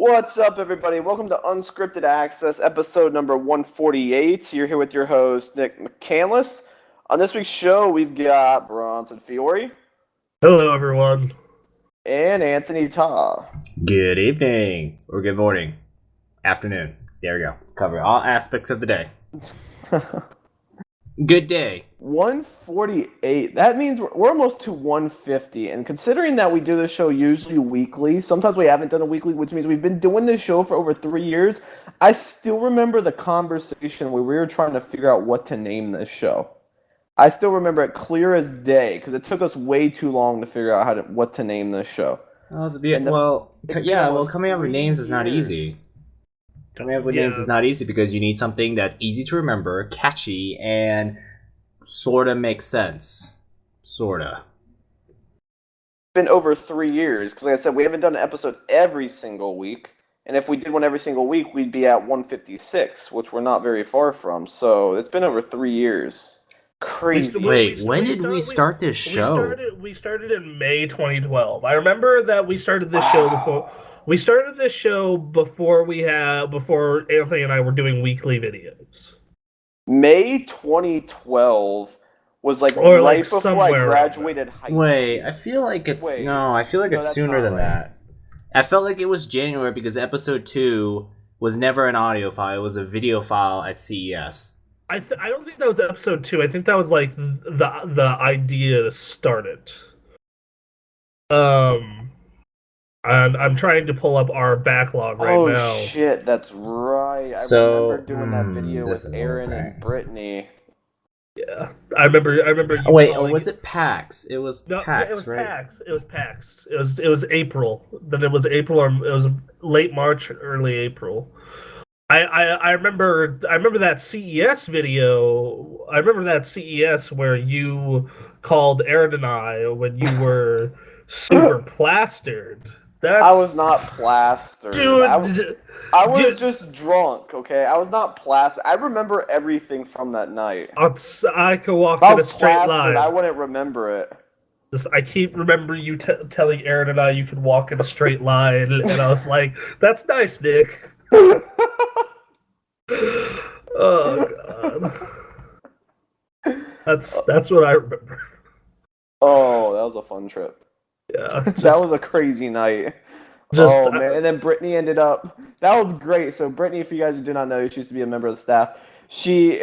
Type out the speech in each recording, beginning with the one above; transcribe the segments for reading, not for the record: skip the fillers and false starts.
What's up, everybody? Welcome to Unscripted Access, episode number 148. You're here with your host, Nick McCandless. On this week's show, we've got Bronson Fiore Hello, everyone. and Anthony Ta. Good evening, or good morning, afternoon. There we go. Cover all aspects of the day. Good day. 148. That means we're almost to 150. And considering that we do this show usually weekly, sometimes we haven't done a weekly, which means we've been doing this show for over 3 years. I still remember the conversation where we were trying to figure out what to name this show. I still remember it clear as day because it took us way too long to figure out what to name this show. Coming up with names is not easy. Coming up with names is not easy because you need something that's easy to remember, catchy, and sorta makes sense. Sorta. It's been over 3 years because, like I said, we haven't done an episode every single week. And if we did one every single week, we'd be at 156, which we're not very far from. So it's been over 3 years. Crazy. Wait, when did we start this show? We started in May 2012. I remember that we started this show before. We started this show before Anthony and I were doing weekly videos. May 2012 was right before I graduated high school. Wait, I feel like it's sooner than that. I felt like it was January because episode 2 was never an audio file; it was a video file at CES. I don't think that was episode 2. I think that was like the idea to start it. I'm trying to pull up our backlog right now. Oh shit, that's right. I remember doing that video with Aaron and Brittany. Yeah, I remember. Was it PAX? It was PAX, it was right? PAX. It was PAX. It was April. Then it was April, or it was late March, early April. I remember that CES video. I remember that CES where you called Aaron and I when you were super plastered. I was not plastered. Dude, I was just drunk, okay? I was not plastered. I remember everything from that night. I could walk in a straight line. I wouldn't remember it. I keep remembering you telling Aaron and I you could walk in a straight line, and I was like, "That's nice, Nick." Oh god, that's what I remember. Oh, that was a fun trip. Yeah, that was a crazy night. Man! And then Brittany ended up. That was great. So Brittany, if you guys do not know, she used to be a member of the staff. She.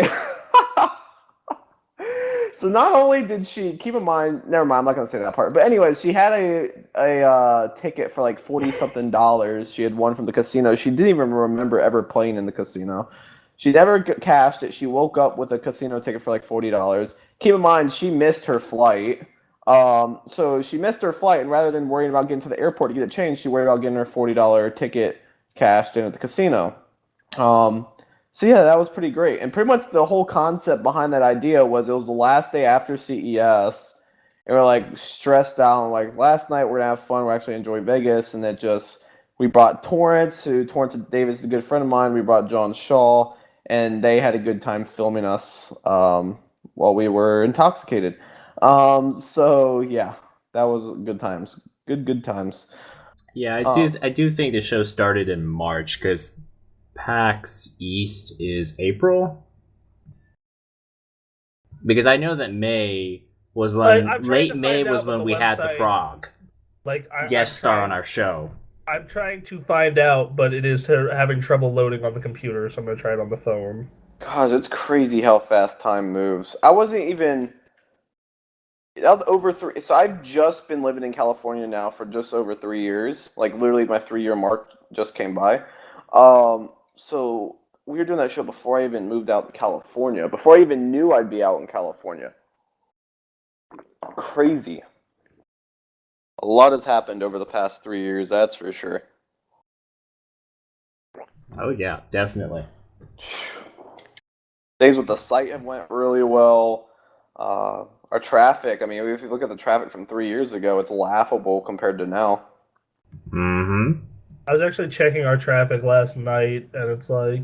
So not only did she keep in mind, never mind, I'm not gonna say that part. But anyways, she had a ticket for like $40-something. She had won from the casino. She didn't even remember ever playing in the casino. She never cashed it. She woke up with a casino ticket for like $40. Keep in mind, she missed her flight. So she missed her flight, and rather than worrying about getting to the airport to get it changed, she worried about getting her $40 ticket cashed in at the casino. So yeah, that was pretty great. And pretty much the whole concept behind that idea was it was the last day after CES. And we're like stressed out. And like last night we're gonna have fun. We're actually enjoying Vegas. And we brought Torrance Davis is a good friend of mine. We brought John Shaw, and they had a good time filming us while we were intoxicated. So yeah, that was good times. Good times. Yeah, I do think the show started in March because PAX East is April, because I know that May was when we had the frog guest star on our show. I'm trying to find out, but it is having trouble loading on the computer, so I'm gonna try it on the phone. God, it's crazy how fast time moves. That was over 3. So I've just been living in California now for just over 3 years. Like literally my 3-year mark just came by. So we were doing that show before I even moved out to California. Before I even knew I'd be out in California. Crazy. A lot has happened over the past 3 years, that's for sure. Oh yeah, definitely. Things with the site have went really well. Our traffic, I mean, if you look at the traffic from 3 years ago, it's laughable compared to now. Mm-hmm. I was actually checking our traffic last night, and it's like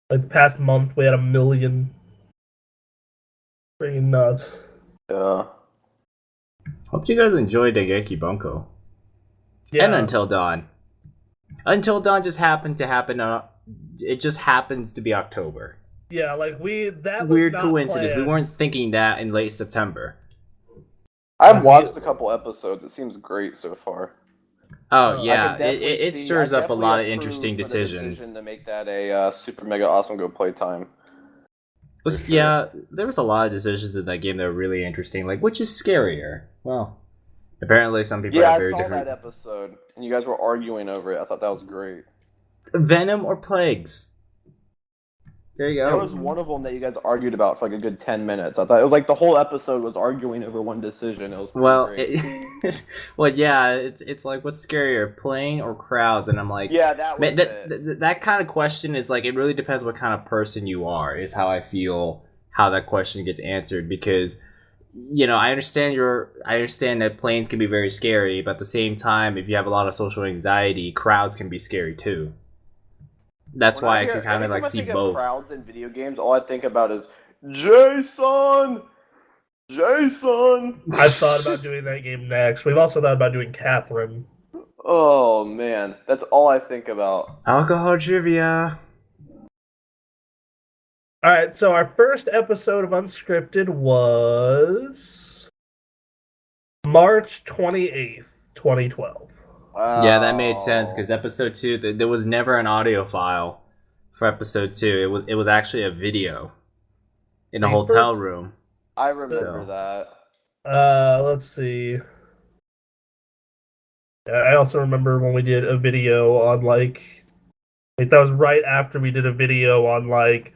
the past month we had 1 million. Freaking nuts. Yeah. Hope you guys enjoyed Dengeki Bunko. Yeah. And Until Dawn. Until Dawn just happened to happen. It just happens to be October. Yeah, like that was Weird not coincidence. planned. We weren't thinking that in late September. I've watched a couple episodes. It seems great so far. Oh yeah, I can definitely it see- stirs I up a lot of definitely interesting approve for the decisions. decision to make that a super mega awesome go playtime. Was, sure. Yeah, there was a lot of decisions in that game that were really interesting. Like, which is scarier? Well, apparently some people Yeah, have I very saw different. that episode, and you guys were arguing over it. I thought that was great. Venom or plagues? There you There go. was one of them that you guys argued about for like a good 10 minutes. I thought it was like the whole episode was arguing over one decision. It was pretty great. Well, yeah, it's like what's scarier, playing or crowds? And I'm like, Yeah, that was that kind of question is like it really depends what kind of person you are. Is how I feel how that question gets answered because. I understand that planes can be very scary, but at the same time, if you have a lot of social anxiety, crowds can be scary too. That's why I can kind of like see both. Crowds in video games, all I think about is Jason. I've thought about doing that game next. We've also thought about doing Catherine. Oh man, that's all I think about. Alcohol trivia. All right, so our first episode of Unscripted was March 28th, 2012. Wow. Yeah, that made sense because episode 2, there was never an audio file for episode 2. It was actually a video in a hotel room. I remember that. Let's see. I also remember when we did a video on like that was right after we did a video on like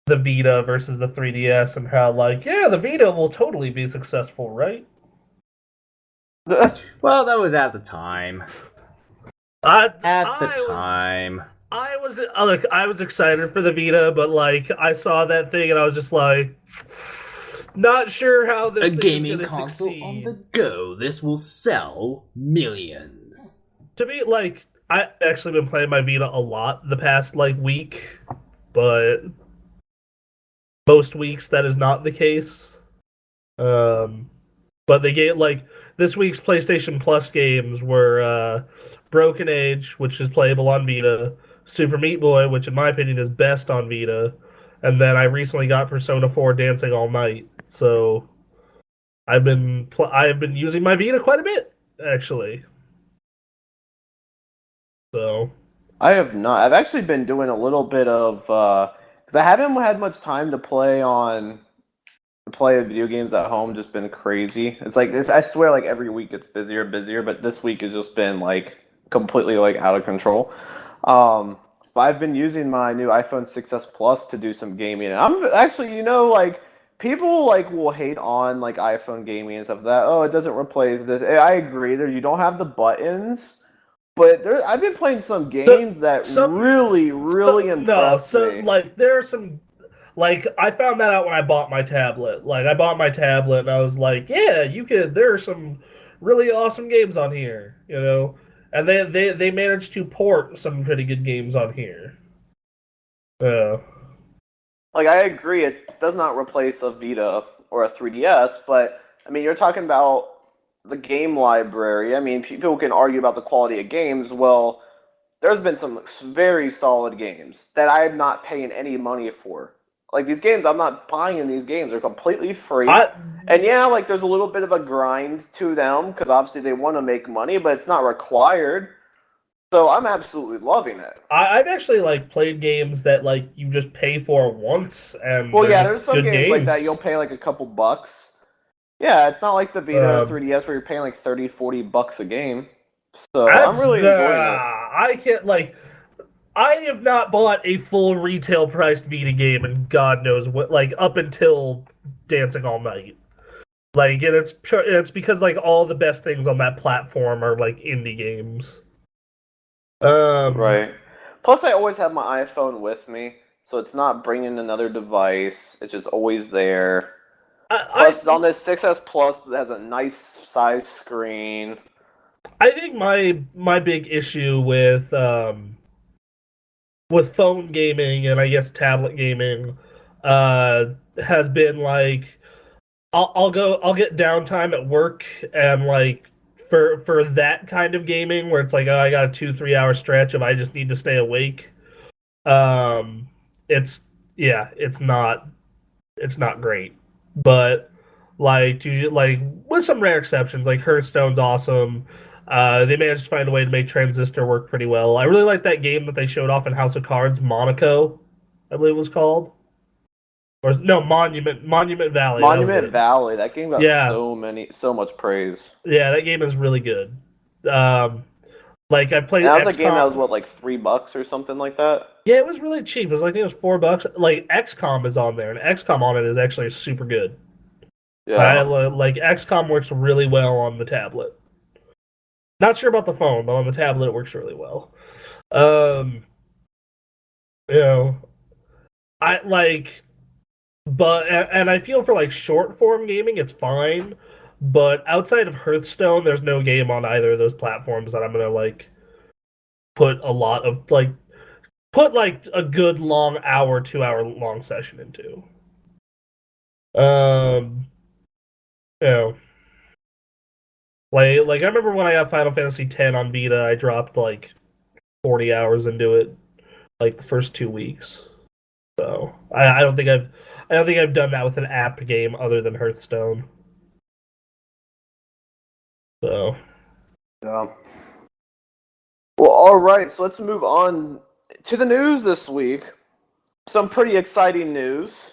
the Vita versus the 3DS and how like the Vita will totally be successful, right? Well, that was at the time. I was excited for the Vita, but like I saw that thing and I was just like, not sure how this a thing gaming is gonna console succeed. on the go. This will sell millions. To me, like I actually been playing my Vita a lot the past like week, but most weeks that is not the case. But they get like this week's PlayStation Plus games were Broken Age, which is playable on Vita, Super Meat Boy, which in my opinion is best on Vita, and then I recently got Persona 4 Dancing All Night. So I've been using my Vita quite a bit actually. So I have not. I've actually been doing a little bit of because I haven't had much time to play video games at home. Just been crazy. It's like this. I swear, like every week it's busier and busier. But this week has just been like completely like out of control. But I've been using my new iPhone 6s Plus to do some gaming. And I'm actually, like people like will hate on like iPhone gaming and stuff like that. Oh, it doesn't replace this. I agree. You don't have the buttons. But I've been playing some games that really impress me. Like there are some, like I found that out when I bought my tablet. Like I bought my tablet and I was like, yeah, there are some really awesome games on here, and they managed to port some pretty good games on here. Like I agree, it does not replace a Vita or a 3DS, but I mean, you're talking about the game library. I mean, people can argue about the quality of games. Well, there's been some very solid games that I'm not paying any money for. Like these games, I'm not buying these games. They're completely free. And yeah, like there's a little bit of a grind to them because obviously they want to make money, but it's not required. So I'm absolutely loving it. I've actually like played games that like you just pay for once, and there's some games like that you'll pay like a couple bucks. Yeah, it's not like the Vita or 3DS where you're paying like $30-$40 a game. So I'm really enjoying it. I have not bought a full retail priced Vita game in God knows what, like up until Dancing All Night. Like, and it's because like all the best things on that platform are like indie games. Right. Plus, I always have my iPhone with me, so it's not bringing another device. It's just always there. Plus, on this 6S Plus, it has a nice size screen. I think my big issue with phone gaming and I guess tablet gaming has been like I'll get downtime at work and like for that kind of gaming where it's like, oh, I got a 2-3 hour stretch of I just need to stay awake. It's it's not great, but like with some rare exceptions, like Hearthstone's awesome. They managed to find a way to make Transistor work pretty well. I really like that game that they showed off in House of Cards, Monaco, I believe it was called. Or no, Monument Valley. Monument Valley. That game got Yeah. so much praise. Yeah, that game is really good. Like I played. And that was XCOM. a game that was what, like $3 or something like that. Yeah, it was really cheap. It was like, I think it was $4. Like XCOM is on there, and XCOM on it is actually super good. Yeah. Like XCOM works really well on the tablet. Not sure about the phone, but on the tablet it works really well. You know, I like, and I feel for like short form gaming, it's fine. But outside of Hearthstone, there's no game on either of those platforms that I'm gonna like put a lot of like a good long hour, 2 hour long session into. You know, like I remember when I got Final Fantasy X on Vita, I dropped like 40 hours into it, like the first 2 weeks. So I don't think I've done that with an app game other than Hearthstone. So Yeah. Well, all right. So let's move on to the news this week. Some pretty exciting news.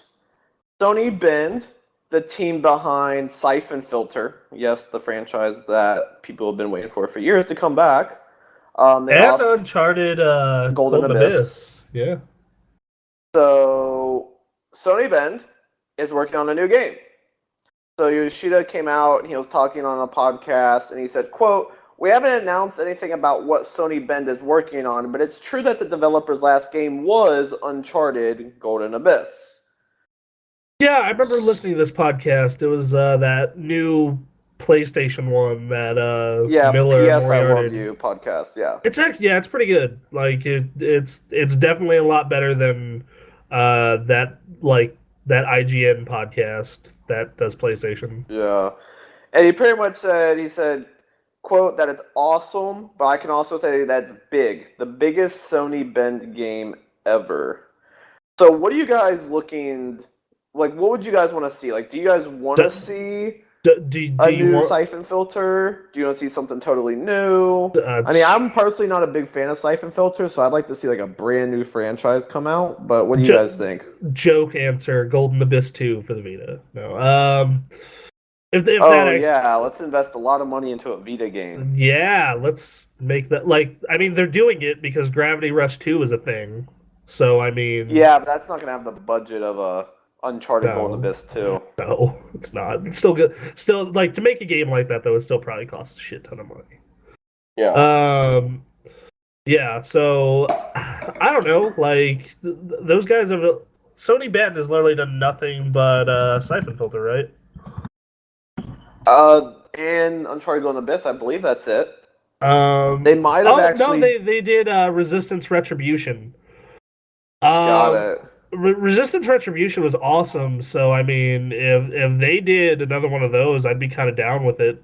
SCE Bend, the team behind Siphon Filter, yes, the franchise that people have been waiting for years to come back. and Uncharted Golden Abyss. Yeah. So SCE Bend is working on a new game. So Yoshida came out and he was talking on a podcast and he said, quote, "We haven't announced anything about what SCE Bend is working on, but it's true that the developer's last game was Uncharted Golden Abyss." Yeah, I remember listening to this podcast. It was that new PlayStation one that Miller PS I Moriarty. Love You podcast, yeah. It's pretty good. Like it's definitely a lot better than that IGN podcast that does PlayStation. Yeah. And he pretty much said, quote, that it's awesome, but I can also say that's big. The biggest SCE Bend game ever. So what are you guys looking... Like, what would you guys want to see? Like, do you guys want to see a new Siphon Filter? Do you want to see something totally new? I mean, I'm personally not a big fan of Siphon Filter, so I'd like to see, like, a brand new franchise come out. But what do you guys think? Joke answer, Golden Abyss 2 for the Vita. No. Let's invest a lot of money into a Vita game. Yeah, let's make that... Like, I mean, they're doing it because Gravity Rush 2 is a thing. So, I mean... Yeah, but that's not going to have the budget of a... Uncharted Golden Abyss 2. No, it's not. It's still good. Still, like, to make a game like that, though, it still probably costs a shit ton of money. Yeah. Yeah, so, I don't know. Like, those guys have... SCE Bend has literally done nothing but Siphon Filter, right? And Uncharted Golden Abyss, I believe that's it. They might have actually... No, they did Resistance Retribution. Got it. Resistance Retribution was awesome, so I mean, if they did another one of those, I'd be kind of down with it.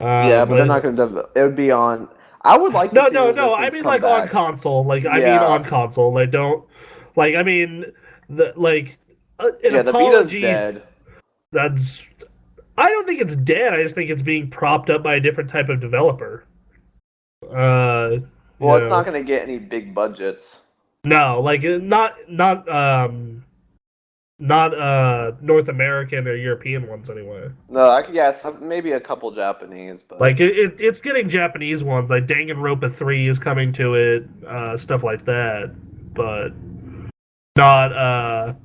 Yeah, but they're not going to. It would be on. I would like to see No. I mean, like back. on console. Like I mean, on console. Like don't. Like I mean, the Vita's dead. That's. I don't think it's dead. I just think it's being propped up by a different type of developer. Well, it's not going to get any big budgets. No, like not North American or European ones anyway. No, I could guess maybe a couple Japanese, but like it's getting Japanese ones. Like Danganronpa 3 is coming to it, stuff like that, but not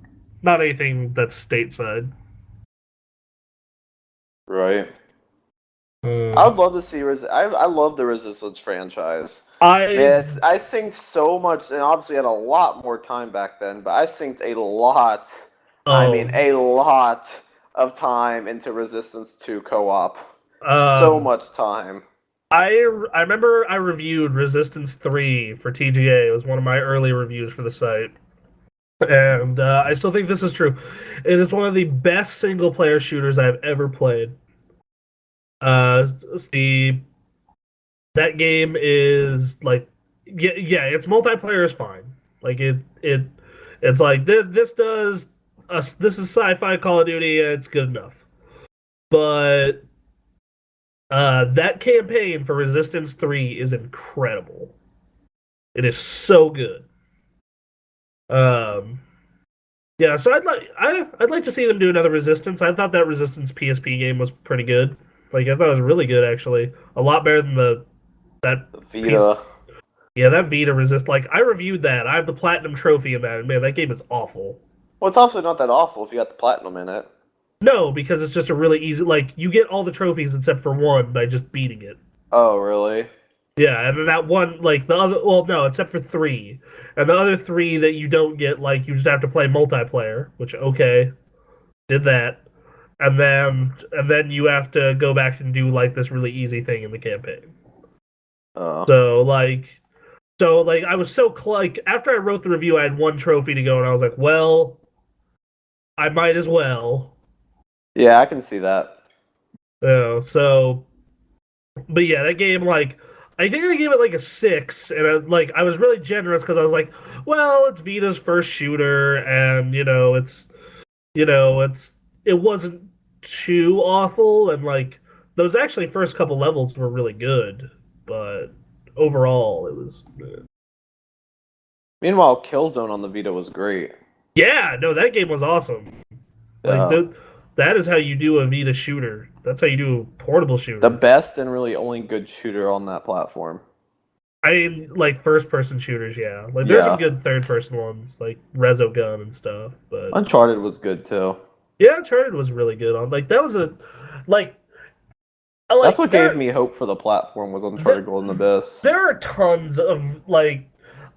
anything that's stateside. Right. I would love to see. I love the Resistance franchise. I synced so much, and obviously had a lot more time back then. But I synced a lot. I mean, a lot of time into Resistance 2 co-op. So much time. I remember I reviewed Resistance 3 for TGA. It was one of my early reviews for the site, and I still think this is true. It is one of the best single-player shooters I've ever played. The that game is like, yeah, its multiplayer is fine. Like it's like this is sci-fi Call of Duty. It's good enough. But that campaign for Resistance 3 is incredible. It is so good. Um, yeah, so I'd like to see them do another Resistance. I thought that Resistance PSP game was pretty good. Like I thought it was really good actually. A lot better than that Vita. Yeah, that Vita Resist. Like I reviewed that. I have the platinum trophy in that. And man, that game is awful. Well, it's also not that awful if you got the platinum in it. No, because it's just a really easy. Like you get all the trophies except for one by just beating it. Oh, really? Yeah, and then that one, like the other. Well, no, except for three, and the other three that you don't get, like you just have to play multiplayer. Which okay, did that, and then you have to go back and do like this really easy thing in the campaign. Oh. So like I was so like after I wrote the review, I had one trophy to go, and I was like, well, I might as well. Yeah, I can see that. So, but yeah, that game, like, I think I gave it like a 6, and I was really generous because I was like, well, it's Vita's first shooter, and it wasn't too awful, and like those actually first couple levels were really good, but overall it was. Meanwhile, Killzone on the Vita was great. Yeah, no, that game was awesome. Like Yeah. that is how you do a Vita shooter. That's how you do a portable shooter. The best and really only good shooter on that platform. I mean, like first-person shooters, yeah. Like there's some good third-person ones, like Resogun and stuff. But Uncharted was good too. yeah, Uncharted was really good on. Like that was like. That's what gave me hope for the platform was Uncharted Golden Abyss. There are tons of like.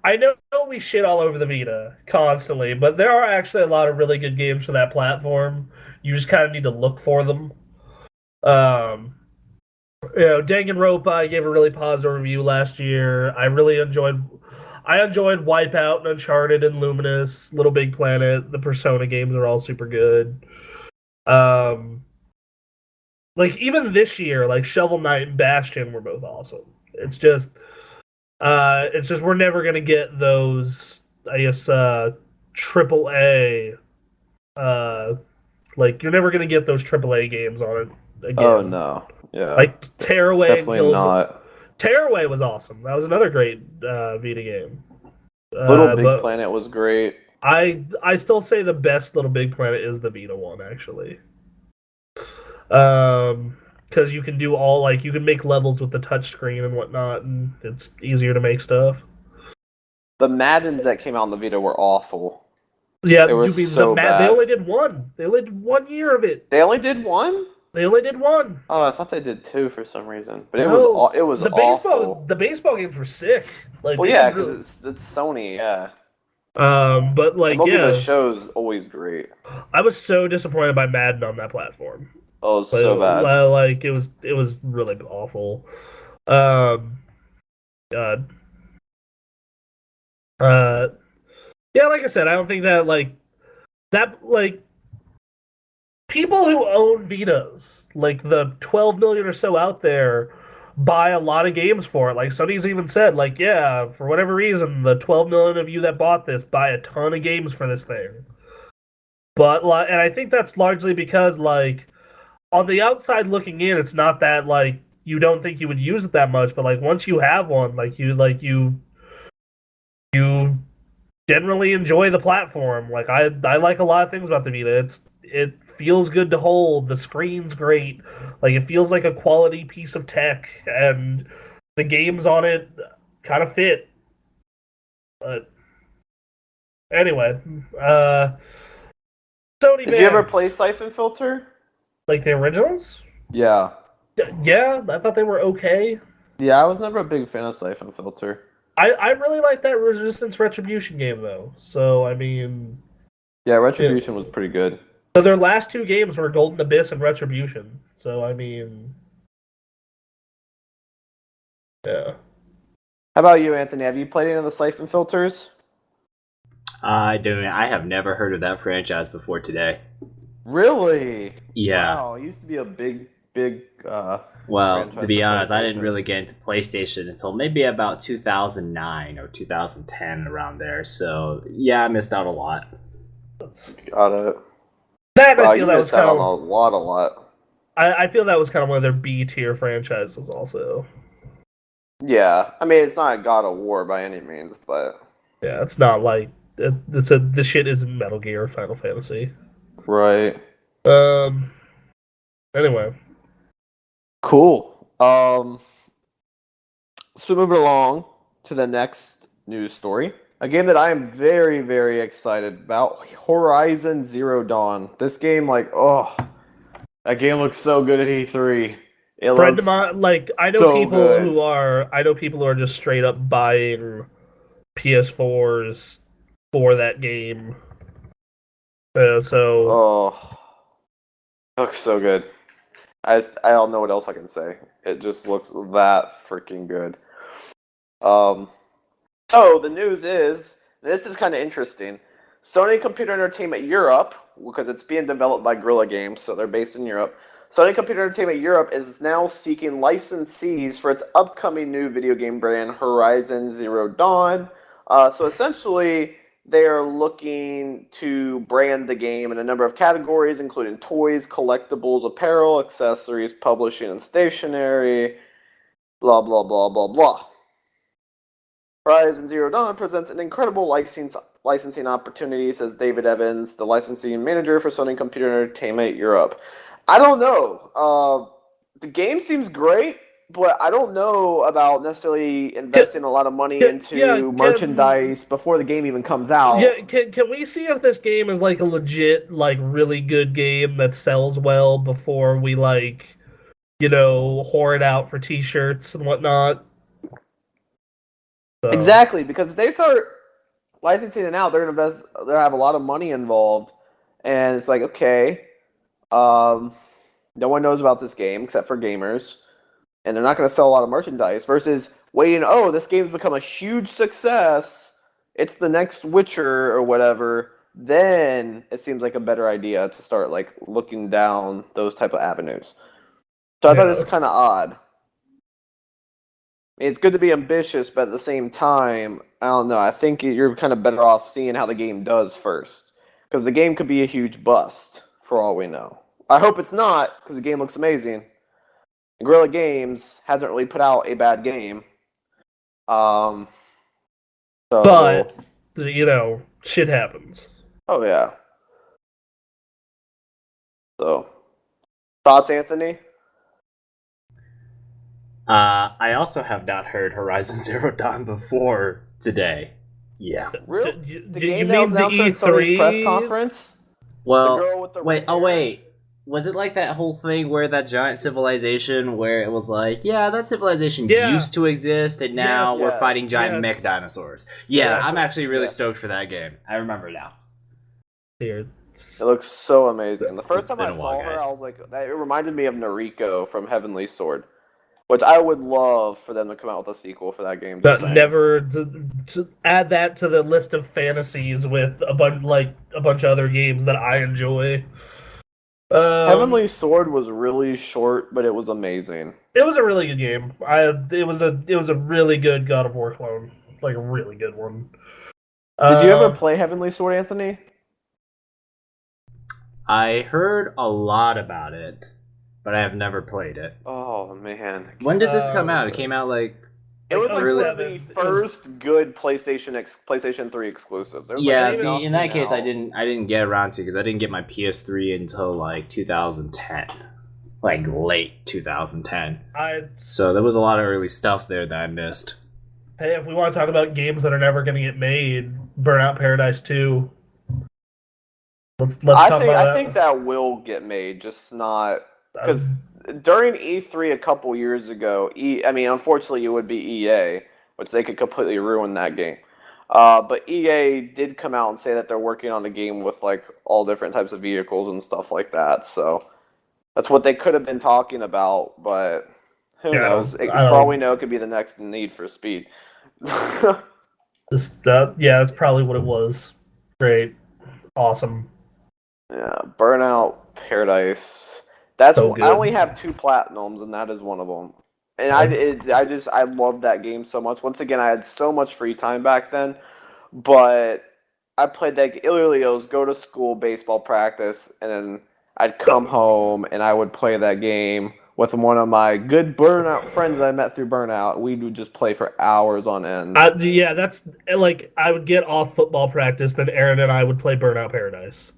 I know we shit all over the Vita constantly, but there are actually a lot of really good games for that platform. You just kind of need to look for them. Danganronpa, I gave a really positive review last year. I enjoyed Wipeout and Uncharted and Luminous, Little Big Planet. The Persona games are all super good. Like even this year, like Shovel Knight and Bastion were both awesome. It's just we're never gonna get those, I guess, triple A. Like you're never gonna get those AAA games on it again. Oh no, yeah. Like Tearaway. Definitely not. Tearaway was awesome. That was another great Vita game. Little Big Planet was great. I still say the best Little Big Planet is the Vita one, actually. Because you can do you can make levels with the touchscreen and whatnot, and it's easier to make stuff. The Maddens that came out on the Vita were awful. Yeah, they were so bad. They only did one. They only did 1 year of it. They only did one? They only did one. Oh, I thought they did 2 for some reason. But it was awful. The baseball games were sick. Like, well, yeah, because it's Sony, yeah. But like, The show's always great. I was so disappointed by Madden on that platform. Oh, it's so bad. Like it was really awful. God. Yeah, like I said, I don't think that people who own Vitas, like the 12 million or so out there, buy a lot of games for it. Like Sony's even said, like, yeah, for whatever reason, the 12 million of you that bought this buy a ton of games for this thing. But and I think that's largely because like on the outside looking in, it's not that like you don't think you would use it that much, but like once you have one, you generally enjoy the platform. Like I like a lot of things about the Vita. It feels good to hold. The screen's great. Like it feels like a quality piece of tech, and the games on it kind of fit. But anyway, Sony. Did you ever play Siphon Filter? Like the originals? Yeah. Yeah, I thought they were okay. Yeah, I was never a big fan of Siphon Filter. I really like that Resistance Retribution game though. So I mean, yeah, Retribution was pretty good. So their last 2 games were Golden Abyss and Retribution. So I mean, yeah. How about you, Anthony? Have you played any of the Siphon Filters? I don't. I have never heard of that franchise before today. Really? Yeah. Wow, it used to be a big Well, franchise to be for honest, I didn't PlayStation. really get into PlayStation until maybe about 2009 or 2010, around there. So yeah, I missed out a lot. Got it. That Wow, I you feel that was missed out kind on of. a lot. I feel that was kind of one of their B tier franchises, also. Yeah, I mean, it's not God of War by any means, but Yeah, it's not like this shit isn't Metal Gear or Final Fantasy. right. Um. Anyway, Cool. So moving along to the next news story, a game that I am very, very excited about: Horizon Zero Dawn. This game, that game looks so good at E3. It friend of looks mine, like I know so people good. who are just straight up buying PS4s for that game. So Oh, it looks so good. I don't know what else I can say. It just looks that freaking good. So the news is, this is kind of interesting. Sony Computer Entertainment Europe, because it's being developed by Guerrilla Games, so they're based in Europe. Sony Computer Entertainment Europe is now seeking licensees for its upcoming new video game brand, Horizon Zero Dawn. So essentially, they are looking to brand the game in a number of categories, including toys, collectibles, apparel, accessories, publishing, and stationery. Blah, blah, blah, blah, blah. Horizon Zero Dawn presents an incredible licensing opportunity, says David Evans, the licensing manager for Sony Computer Entertainment Europe. I don't know. The game seems great, but I don't know about necessarily investing a lot of money into merchandise before the game even comes out. Yeah, can we see if this game is like a legit, like really good game that sells well before we whore it out for T-shirts and whatnot? So. Exactly, because if they start licensing it out, they're gonna invest. They'll have a lot of money involved, and it's like, okay, no one knows about this game except for gamers, and they're not gonna sell a lot of merchandise. Versus waiting, oh, this game's become a huge success. It's the next Witcher or whatever. Then it seems like a better idea to start like looking down those type of avenues. So I thought this was kind of odd. It's good to be ambitious, but at the same time, I don't know. I think you're kind of better off seeing how the game does first, because the game could be a huge bust for all we know. I hope it's not, because the game looks amazing. Guerrilla Games hasn't really put out a bad game. But shit happens. Oh yeah. So, thoughts, Anthony? I also have not heard Horizon Zero Dawn before today. Yeah. Really? The You game that was mean the announced at Sony's E3 press conference? Well, The girl with the wait. red Oh hair? wait. Was it like that whole thing where that giant civilization, where it was like, yeah, that civilization used to exist, and now Yes, we're fighting giant yes. mech dinosaurs? Yeah, Yes. I'm actually really Yeah. stoked for that game. I remember now. Here. It looks so amazing. The first It's time been I a saw while, her, guys. I was like, it reminded me of Nariko from Heavenly Sword, which I would love for them to come out with a sequel for that game. Just But saying. never to add that to the list of fantasies with a bunch of other games that I enjoy. Heavenly Sword was really short, but it was amazing. It was a really good game. It was a really good God of War clone, like a really good one. Did you ever play Heavenly Sword, Anthony? I heard a lot about it, but I have never played it. Oh man, When did this come out? It came out like it was like one of 07. the It was- first good PlayStation 3 exclusives. There was yeah. like See, in nothing that case, I out. didn't get around to, because I didn't get my PS3 until like 2010, like late 2010. So there was a lot of early stuff there that I missed. Hey, if we want to talk about games that are never going to get made, Burnout Paradise 2. Let's talk about that. I think that will get made, just not because during E3 a couple years ago, unfortunately it would be EA, which they could completely ruin that game. But EA did come out and say that they're working on a game with like all different types of vehicles and stuff like that. So that's what they could have been talking about, but who knows? For all we know, it could be the next Need for Speed. That's probably what it was. Great. Awesome. Yeah, Burnout Paradise. That's So I good. only have 2 platinums, and that is one of them. And I love that game so much. Once again, I had so much free time back then, but I played that. Literally, it was go to school, baseball practice, and then I'd come home and I would play that game with one of my good Burnout friends that I met through Burnout. We would just play for hours on end. Yeah, that's like I would get off football practice, then Aaron and I would play Burnout Paradise.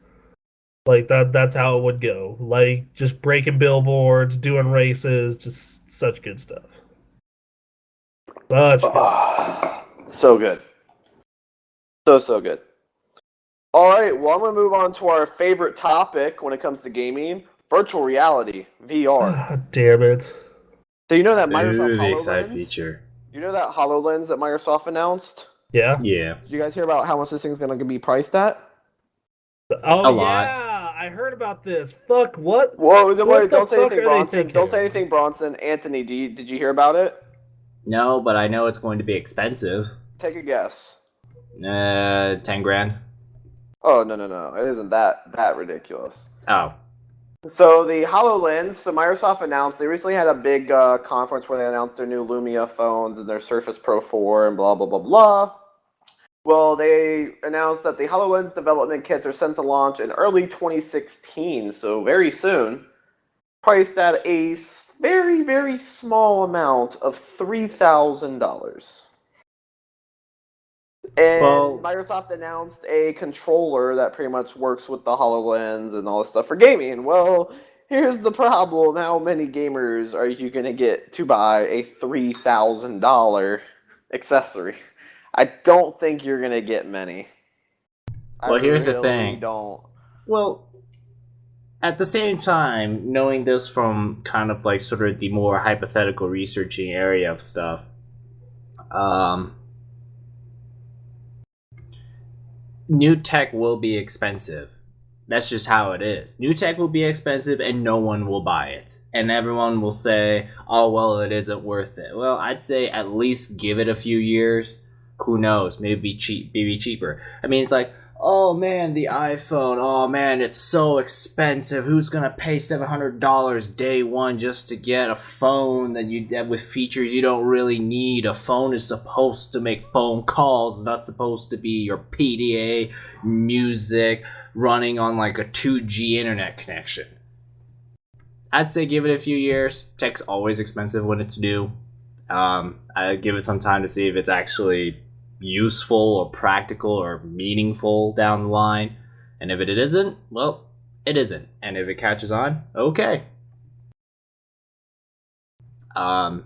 Like that's how it would go. Like just breaking billboards, doing races, just such good stuff. Such good. So good. So good. All right, well, I'm going to move on to our favorite topic when it comes to gaming, virtual reality, VR. Ah, damn it. So you know that Microsoft Ooh, the exciting HoloLens? feature. You know that HoloLens that Microsoft announced? Yeah. Yeah. Did you guys hear about how much this thing's going to be priced at? Oh A lot. yeah, I heard about this. Fuck what? Whoa, What wait, the don't say fuck anything, are they Bronson. thinking? Don't say anything, Bronson. Anthony, did you hear about it? No, but I know it's going to be expensive. Take a guess. 10 grand. Oh, no. It isn't that ridiculous. Oh. So the HoloLens, so Microsoft announced, they recently had a big conference where they announced their new Lumia phones and their Surface Pro 4 and blah, blah, blah, blah. Well, they announced that the HoloLens development kits are set to launch in early 2016, so very soon, priced at a very, very small amount of $3,000. And Well- Microsoft announced a controller that pretty much works with the HoloLens and all this stuff for gaming. Well, here's the problem. How many gamers are you going to get to buy a $3,000 accessory? I don't think you're going to get many. Well, here's the really thing. Don't. Well, at the same time, knowing this from kind of like sort of the more hypothetical researching area of stuff, new tech will be expensive. That's just how it is. New tech will be expensive and no one will buy it. And everyone will say, oh, well, it isn't worth it. Well, I'd say at least give it a few years. Who knows? Maybe cheaper. I mean, it's like, oh man, the iPhone. Oh man, it's so expensive. Who's gonna pay $700 day one just to get a phone that with features you don't really need? A phone is supposed to make phone calls. It's not supposed to be your PDA music running on like a 2G internet connection. I'd say give it a few years. Tech's always expensive when it's new. I'd give it some time to see if it's actually useful or practical or meaningful down the line. And if it isn't, well, it isn't. And if it catches on, okay. Yeah,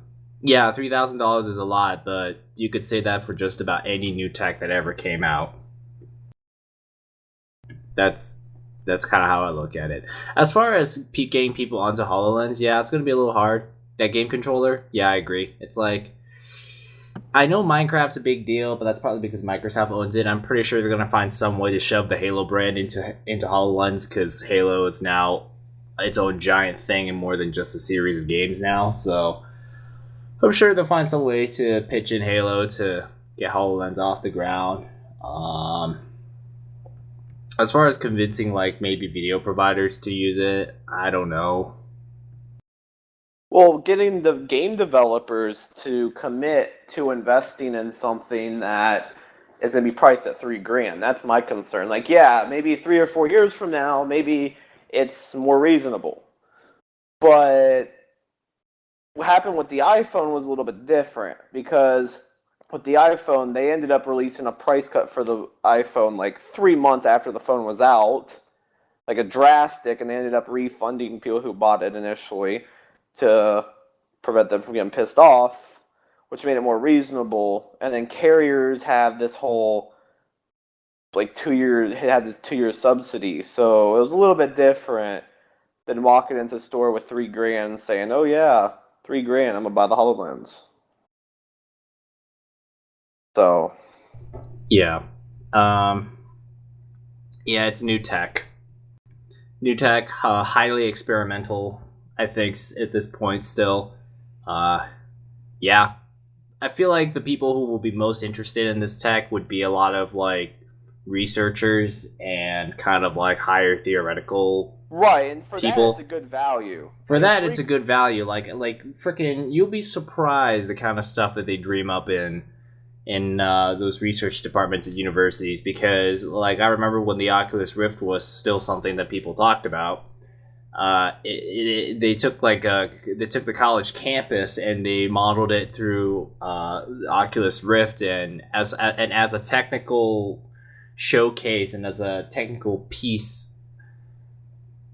$3,000 is a lot, but you could say that for just about any new tech that ever came out. That's kind of how I look at it. As far as getting people onto HoloLens, yeah, it's going to be a little hard. That game controller, yeah, I agree. It's like, I know Minecraft's a big deal, but that's probably because Microsoft owns it. I'm pretty sure they're going to find some way to shove the Halo brand into HoloLens, because Halo is now its own giant thing and more than just a series of games now. So I'm sure they'll find some way to pitch in Halo to get HoloLens off the ground. As far as convincing, like, maybe video providers to use it, I don't know. Well, getting the game developers to commit to investing in something that is going to be priced at $3,000, that's my concern. Like, yeah, maybe 3 or 4 years from now, maybe it's more reasonable. But what happened with the iPhone was a little bit different, because with the iPhone, they ended up releasing a price cut for the iPhone like 3 months after the phone was out, like a drastic, and they ended up refunding people who bought it initially to prevent them from getting pissed off, which made it more reasonable. And then carriers have this whole like 2-year subsidy, so it was a little bit different than walking into the store with $3,000 and saying, "Oh yeah, $3,000, I'm gonna buy the HoloLens." So, yeah, yeah, it's new tech. New tech, highly experimental, I think, at this point still. Yeah. I feel like the people who will be most interested in this tech would be a lot of, like, researchers and kind of like higher theoretical Right, and for people. that, it's a good value. For that, it's a good value. Like freaking, you'll be surprised the kind of stuff that they dream up in those research departments at universities. Because like I remember when the Oculus Rift was still something that people talked about. They took the college campus and they modeled it through Oculus Rift, and as a technical showcase and as a technical piece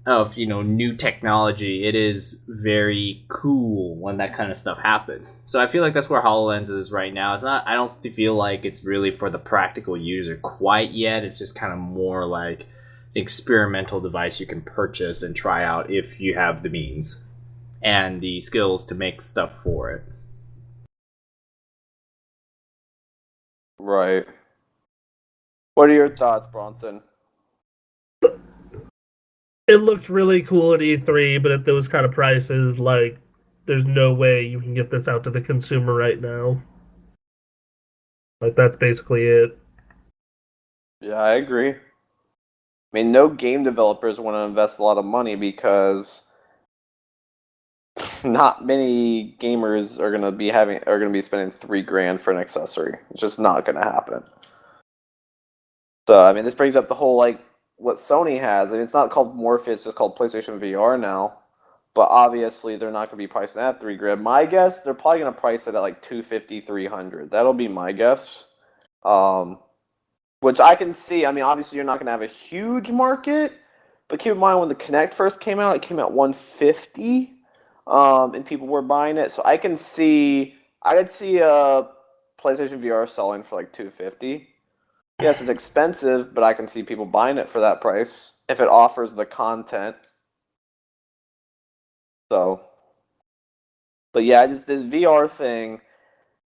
of new technology, it is very cool when that kind of stuff happens. So I feel like that's where HoloLens is right now. It's not. I don't feel like it's really for the practical user quite yet. It's just kind of more like experimental device you can purchase and try out if you have the means and the skills to make stuff for it. Right. What are your thoughts, Bronson? It looked really cool at E3, but at those kind of prices, like, there's no way you can get this out to the consumer right now. Like, that's basically it. Yeah, I agree. I mean, no game developers want to invest a lot of money because not many gamers are gonna be spending $3,000 for an accessory. It's just not gonna happen. So I mean, this brings up the whole like what Sony has. I mean, it's not called Morpheus; it's just called PlayStation VR now. But obviously, they're not gonna be pricing that $3,000. My guess, they're probably gonna price it at like $250, $300. That'll be my guess. Which I can see. I mean, obviously, you're not going to have a huge market, but keep in mind when the Kinect first came out, it came out $150, and people were buying it. So I could see a PlayStation VR selling for like $250. Yes, it's expensive, but I can see people buying it for that price if it offers the content. So, but yeah, just this VR thing.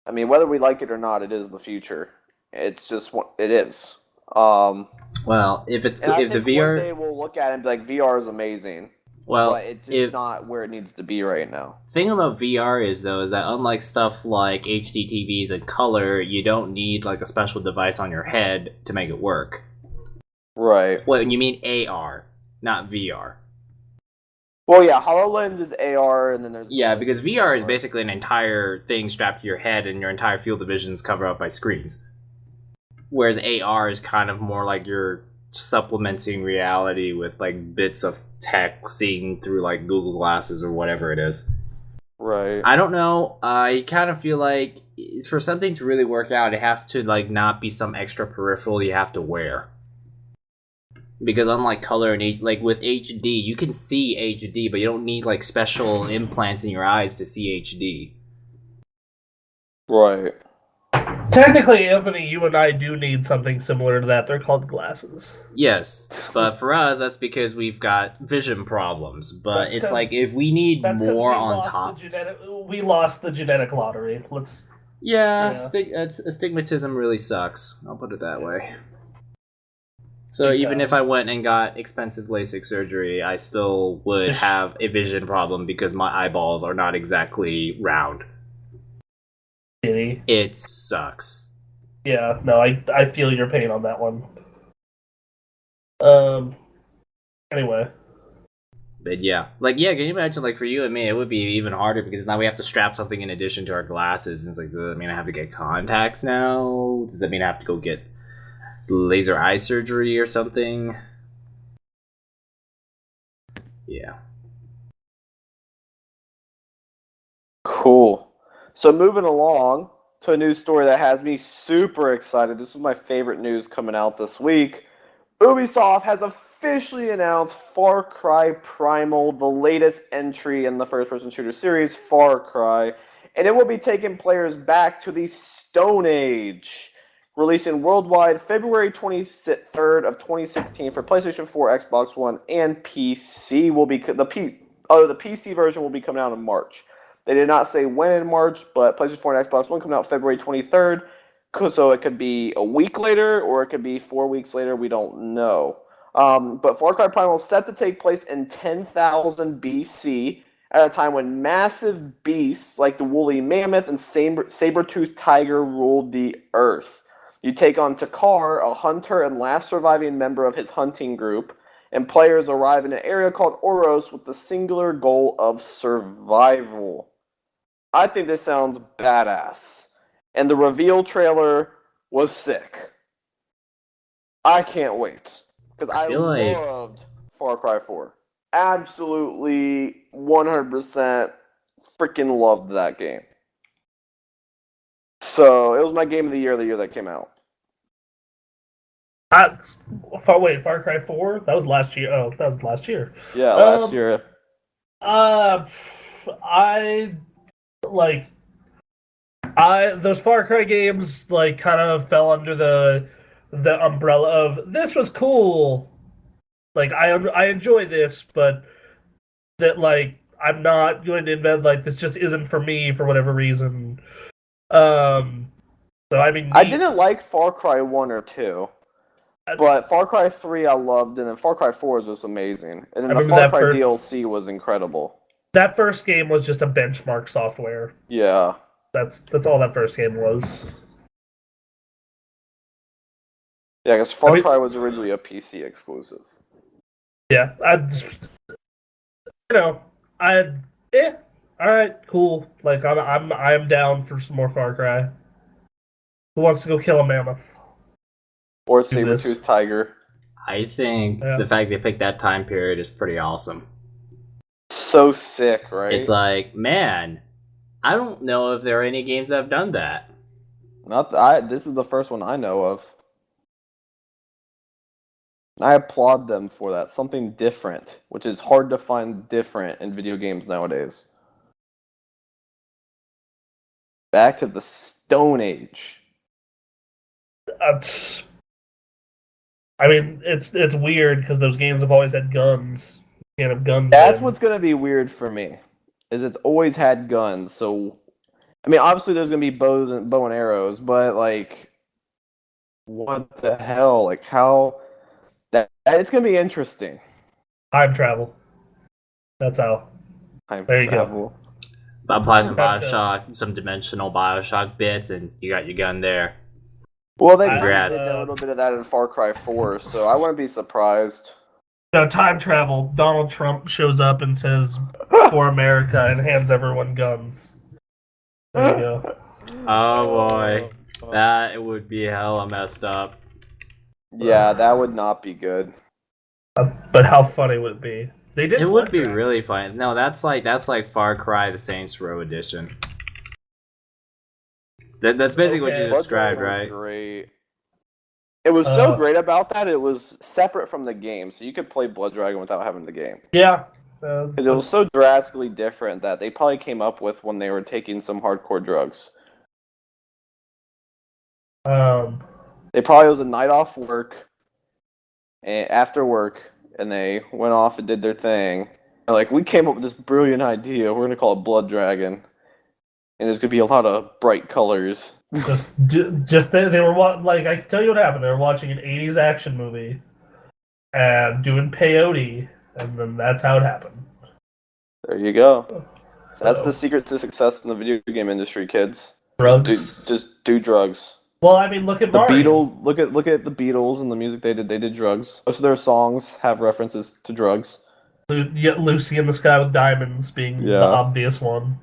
I mean, whether we like it or not, it is the future. It's just what it is. Well, if the VR, one day we'll look at it and be like, VR is amazing. Well, but it's just not where it needs to be right now. Thing about VR is that unlike stuff like HD TVs and color, you don't need like a special device on your head to make it work. Right. Well, you mean AR, not VR. Well, yeah, HoloLens is AR, and then there's... Yeah, because VR is basically an entire thing strapped to your head, and your entire field of vision is covered up by screens. Whereas AR is kind of more like you're supplementing reality with like bits of tech seen through like Google Glasses or whatever it is. Right. I don't know. I kind of feel like for something to really work out, it has to like not be some extra peripheral you have to wear. Because unlike color and like with HD, you can see HD, but you don't need like special implants in your eyes to see HD. Right. Technically, Anthony, you and I do need something similar to that. They're called glasses. Yes, but for us, that's because we've got vision problems. But it's like if we need more on top, we lost the genetic lottery. astigmatism really sucks. I'll put it that way. So even if I went and got expensive LASIK surgery, I still would have a vision problem because my eyeballs are not exactly round. It sucks. Yeah, no, I feel your pain on that one. Anyway. But yeah. Can you imagine, like, for you and me, it would be even harder because now we have to strap something in addition to our glasses. And it's like, does that mean I have to get contacts now? Does that mean I have to go get laser eye surgery or something? Yeah. Cool. So moving along to a news story that has me super excited. This was my favorite news coming out this week. Ubisoft has officially announced Far Cry Primal, the latest entry in the first-person shooter series, Far Cry, and it will be taking players back to the Stone Age. Releasing worldwide February 23rd of 2016 for PlayStation 4, Xbox One, and PC. The PC version will be coming out in March. They did not say when in March, but PlayStation 4 and Xbox One coming out February 23rd. So it could be a week later, or it could be 4 weeks later. We don't know. But Far Cry Primal is set to take place in 10,000 BC, at a time when massive beasts like the woolly mammoth and saber-toothed tiger ruled the earth. You take on Takar, a hunter and last surviving member of his hunting group, and players arrive in an area called Oros with the singular goal of survival. I think this sounds badass. And the reveal trailer was sick. I can't wait. Because I loved Far Cry 4. Absolutely 100% freaking loved that game. So it was my game of the year that came out. Wait, Far Cry 4? That was last year. Oh, that was last year. Yeah, last year. Those Far Cry games kind of fell under the umbrella of this was cool. I enjoy this, but that I'm not going to invent this just isn't for me for whatever reason. So I mean, I didn't like Far Cry 1 or 2. But Far Cry 3 I loved, and then Far Cry 4 was just amazing. And then the Far Cry DLC was incredible. That first game was just a benchmark software. Yeah. That's all that first game was. Yeah, because Far Cry was originally a PC exclusive. Yeah, alright, cool. I'm down for some more Far Cry. Who wants to go kill a mammoth? Or saber-toothed tiger. I think the fact they picked that time period is pretty awesome. So sick, right? It's man, I don't know if there are any games that have done that. This is the first one I know of. I applaud them for that. Something different, which is hard to find different in video games nowadays. Back to the Stone Age. It's weird because those games have always had guns. You can't have guns. That's what's gonna be weird for me. Is it's always had guns. So, obviously there's gonna be bow and arrows, but what the hell? How that it's gonna be interesting. Time travel. That's how. There you go. Apply some Bioshock, some dimensional Bioshock bits, and you got your gun there. Well, they did a little bit of that in Far Cry 4, so I wouldn't be surprised. No, time travel. Donald Trump shows up and says, "For America," and hands everyone guns. There you go. Oh boy, that would be hella messed up. Yeah, that would not be good. But how funny would it be? It would be really funny. No, that's like Far Cry: The Saints Row edition. That's basically what you described, right? Great. It was so great about that. It was separate from the game, so you could play Blood Dragon without having the game. Yeah, because it was so drastically different that they probably came up with when they were taking some hardcore drugs. They probably was a night off work, and after work, and they went off and did their thing. And we came up with this brilliant idea. We're gonna call it Blood Dragon. And there's gonna be a lot of bright colors. They were I can tell you what happened. They were watching an '80s action movie and doing peyote, and then that's how it happened. There you go. That's the secret to success in the video game industry, kids. Drugs. Just do drugs. Well, look at Mario. Beatles. Look at the Beatles and the music they did. They did drugs. Most of their songs have references to drugs. Lucy in the Sky with Diamonds being the obvious one.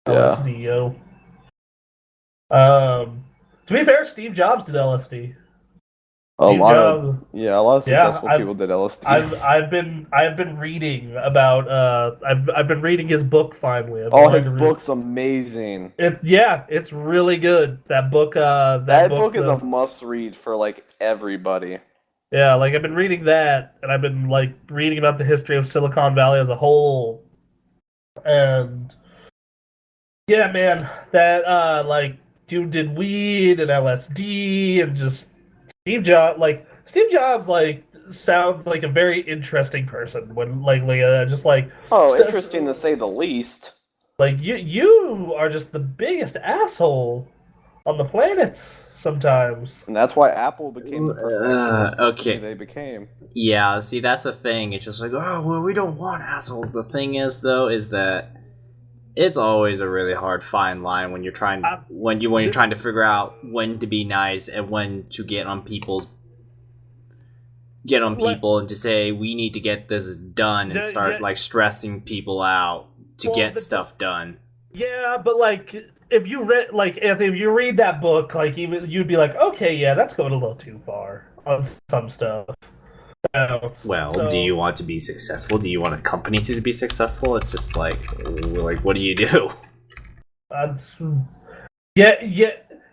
LSD. To be fair, Steve Jobs did LSD. A lot of successful people did LSD. I've been reading about I've been reading his book finally. His book's amazing. It's really good. That book that book is a must read for everybody. Yeah, I've been reading that, and I've been reading about the history of Silicon Valley as a whole. And yeah, man, that dude did weed and LSD and just Steve Jobs sounds like a very interesting person when interesting to say the least. You are just the biggest asshole on the planet sometimes. And that's why Apple became the professionals they became. Yeah, see, that's the thing. It's just we don't want assholes. The thing is, though, is that It's always a really hard fine line when you're trying to figure out when to be nice and when to get on people and to say we need to get this done and start like stressing people out to get stuff done. Yeah, but like if you read like Anthony, if you read that book, like even you'd be like, okay, yeah, that's going a little too far on some stuff. Well, do you want to be successful? Do you want a company to be successful? It's just like what do you do?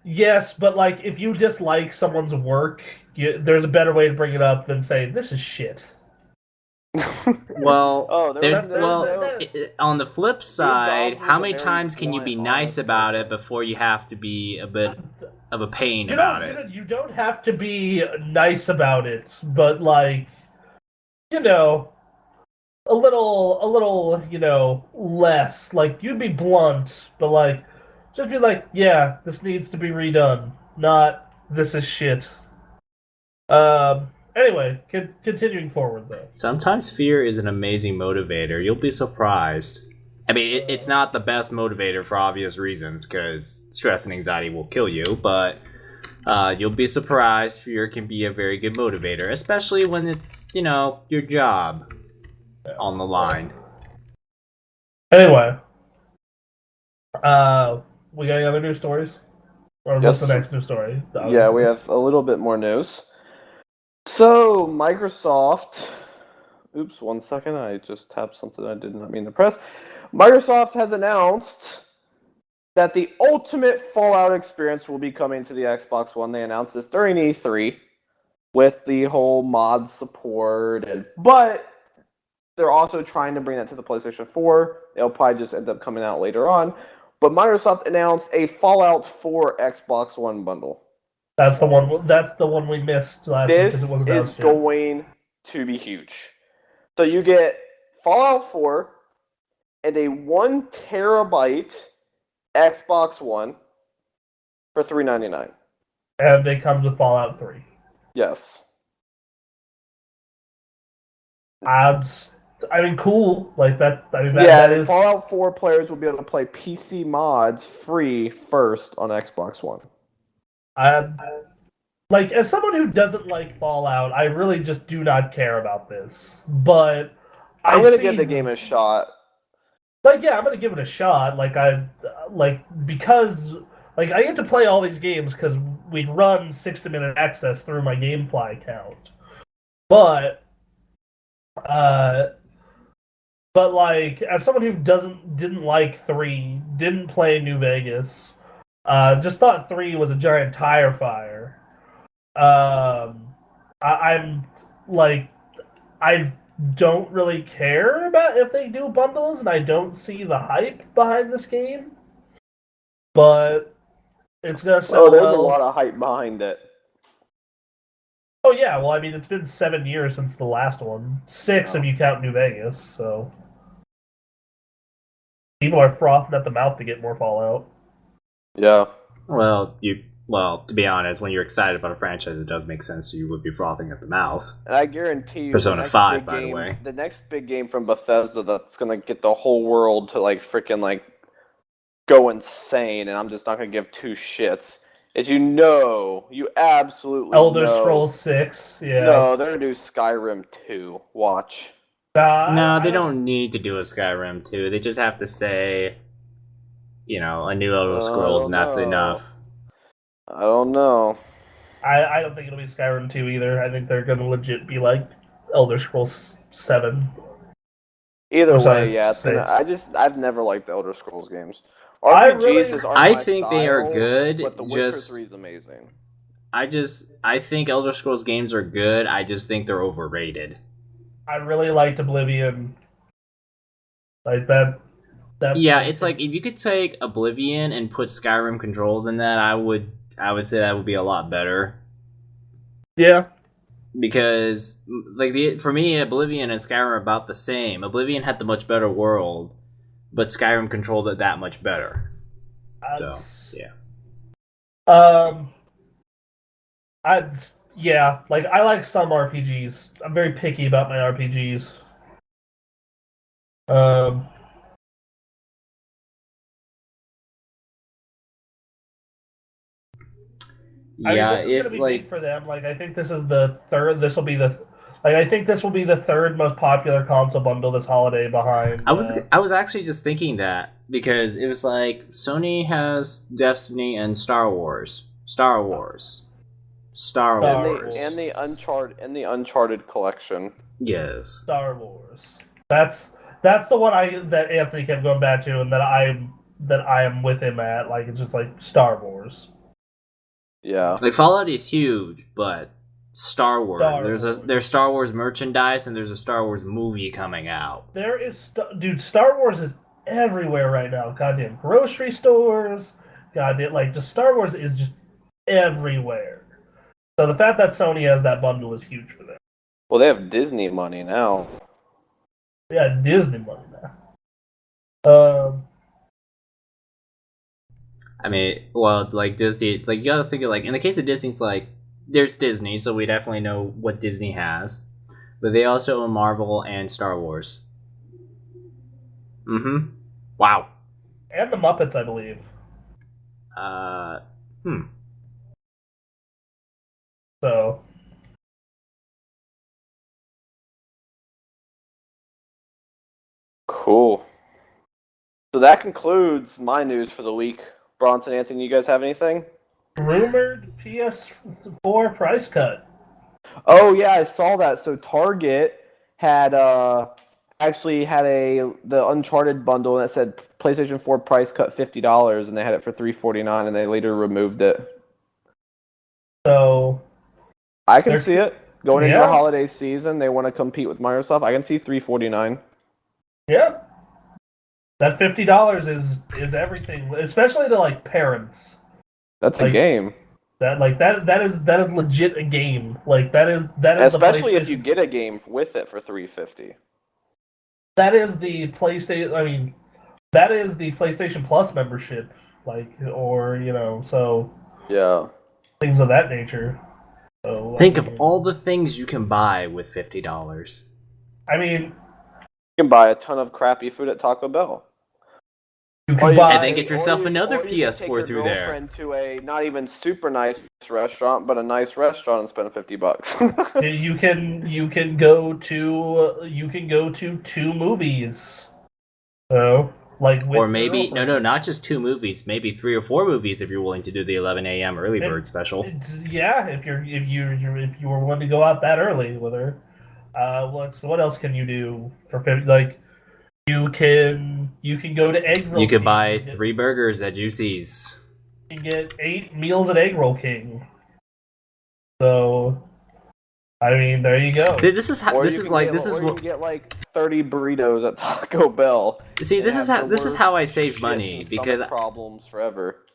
Yes, but like if you dislike someone's work, there's a better way to bring it up than saying this is shit. Well, there's on the flip side, how many times can you be nice about it before you have to be a bit of a pain about it? You don't have to be nice about it, but like, you know, a little, you know, less. Like you'd be blunt, but like, just be like, yeah, this needs to be redone. Not this is shit. Anyway, continuing forward though. Sometimes fear is an amazing motivator. You'll be surprised. I mean, it's not the best motivator for obvious reasons, because stress and anxiety will kill you, but you'll be surprised. Fear can be a very good motivator, especially when it's, you know, your job on the line. Anyway, we got any other news stories? Or what's the next news story? Yeah, we have a little bit more news. So, Microsoft... Oops, 1 second. I just tapped something I did not mean to press. Microsoft has announced that the ultimate Fallout experience will be coming to the Xbox One. They announced this during E3 with the whole mod support. But they're also trying to bring that to the PlayStation 4. It'll probably just end up coming out later on. But Microsoft announced a Fallout 4 Xbox One bundle. That's the one we missed last week. This is going to be huge. So you get Fallout 4 and a 1 terabyte Xbox One for $399. And it comes with Fallout 3. Yes. I mean, cool. Like that. I mean, that is... Fallout 4 players will be able to play PC mods free first on Xbox One. Like, as someone who doesn't like Fallout, I really just do not care about this. But I'm gonna give the game a shot. Like, yeah, I'm gonna give it a shot. Because I get to play all these games because we run 60-minute access through my GameFly account. But like, as someone who didn't like 3, didn't play New Vegas, just thought 3 was a giant tire fire. I'm like, I don't really care about if they do bundles, and I don't see the hype behind this game. But it's gonna sell. There's a lot of hype behind it. Oh yeah, well, I mean, it's been 7 years since the last one. 6 if you count New Vegas. So people are frothing at the mouth to get more Fallout. Yeah. Well, to be honest, when you're excited about a franchise, it does make sense. So you would be frothing at the mouth. And I guarantee you, Persona 5, by the way, the next big game from Bethesda that's gonna get the whole world to like freaking like go insane, and I'm just not gonna give two shits. Is you absolutely Elder Scrolls 6. Yeah. No, they're gonna do Skyrim 2. Watch. No, they don't need to do a Skyrim 2. They just have to say, you know, a new Elder Scrolls, and that's enough. I don't know. I don't think it'll be Skyrim 2 either. I think they're gonna legit be like Elder Scrolls 7. Either way, yeah. I've never liked the Elder Scrolls games. RPGs I think they are good. But The Witcher 3 is amazing. I think Elder Scrolls games are good. I just think they're overrated. I really liked Oblivion. Like that. Yeah, it's like if you could take Oblivion and put Skyrim controls in that, I would say that would be a lot better. Yeah. Because for me, Oblivion and Skyrim are about the same. Oblivion had the much better world, but Skyrim controlled it that much better. So yeah. I like some RPGs. I'm very picky about my RPGs. I mean, Yeah, this is going to if be like big for them. Like, I think this is the third. This will be the. Like, I think this will be the third most popular console bundle this holiday behind. I was actually just thinking that because it was like Sony has Destiny and Star Wars. Star Wars. Star Star Wars. Wars. And the Uncharted collection. Yes. Star Wars. That's the one that Anthony kept going back to, and that I am with him at. Like, it's just like Star Wars. Yeah. Like Fallout is huge, but Star Wars. Wars. There's Star Wars merchandise and there's a Star Wars movie coming out. There is dude. Star Wars is everywhere right now. Goddamn grocery stores. Goddamn, like, just Star Wars is just everywhere. So the fact that Sony has that bundle is huge for them. Well, they have Disney money now. Yeah, Disney money now. I mean, well, like Disney, like you gotta think of like in the case of Disney, it's like there's Disney, so we definitely know what Disney has, but they also own Marvel and Star Wars. Mm-hmm. Wow. And the Muppets, I believe. So. Cool. So that concludes my news for the week. Bronson, Anthony, you guys have anything? Rumored PS4 price cut. Oh yeah, I saw that. So Target had actually had the Uncharted bundle that said PlayStation 4 price cut $50, and they had it for $349, and they later removed it. So I can see it going into the Yeah. holiday season. They want to compete with Microsoft. I can see $349. yeah, that $50 is everything, especially to like parents. That's a Like, game. That is legit a game. Like that is Especially the if you get a game with it for $350. that is the PlayStation. I mean, that is the PlayStation Plus membership. Like, or so Yeah. things of that nature. So Think of all the things you can buy with $50. I mean, You can buy a ton of crappy food at Taco Bell. you Or can you buy. And then get yourself another or you can PS4 take your through there. girlfriend to a not even super nice restaurant, but a nice restaurant and spend $50. You can go to 2 movies. So with Or your maybe girlfriend. not just 2 movies, maybe 3 or 4 movies if you're willing to do the 11 a.m. early bird special. Yeah, if you were willing to go out that early with her. What else can you do for 50? Like you can go to Egg Roll. You could King. buy 3 burgers at Juicy's. You can get 8 meals at Egg Roll King. So, I mean, there you go. See, this is Or this you is can like get, this or is you what. can get like 30 burritos at Taco Bell. See, and this is have the this is how I worst save shits money and because stomach problems forever.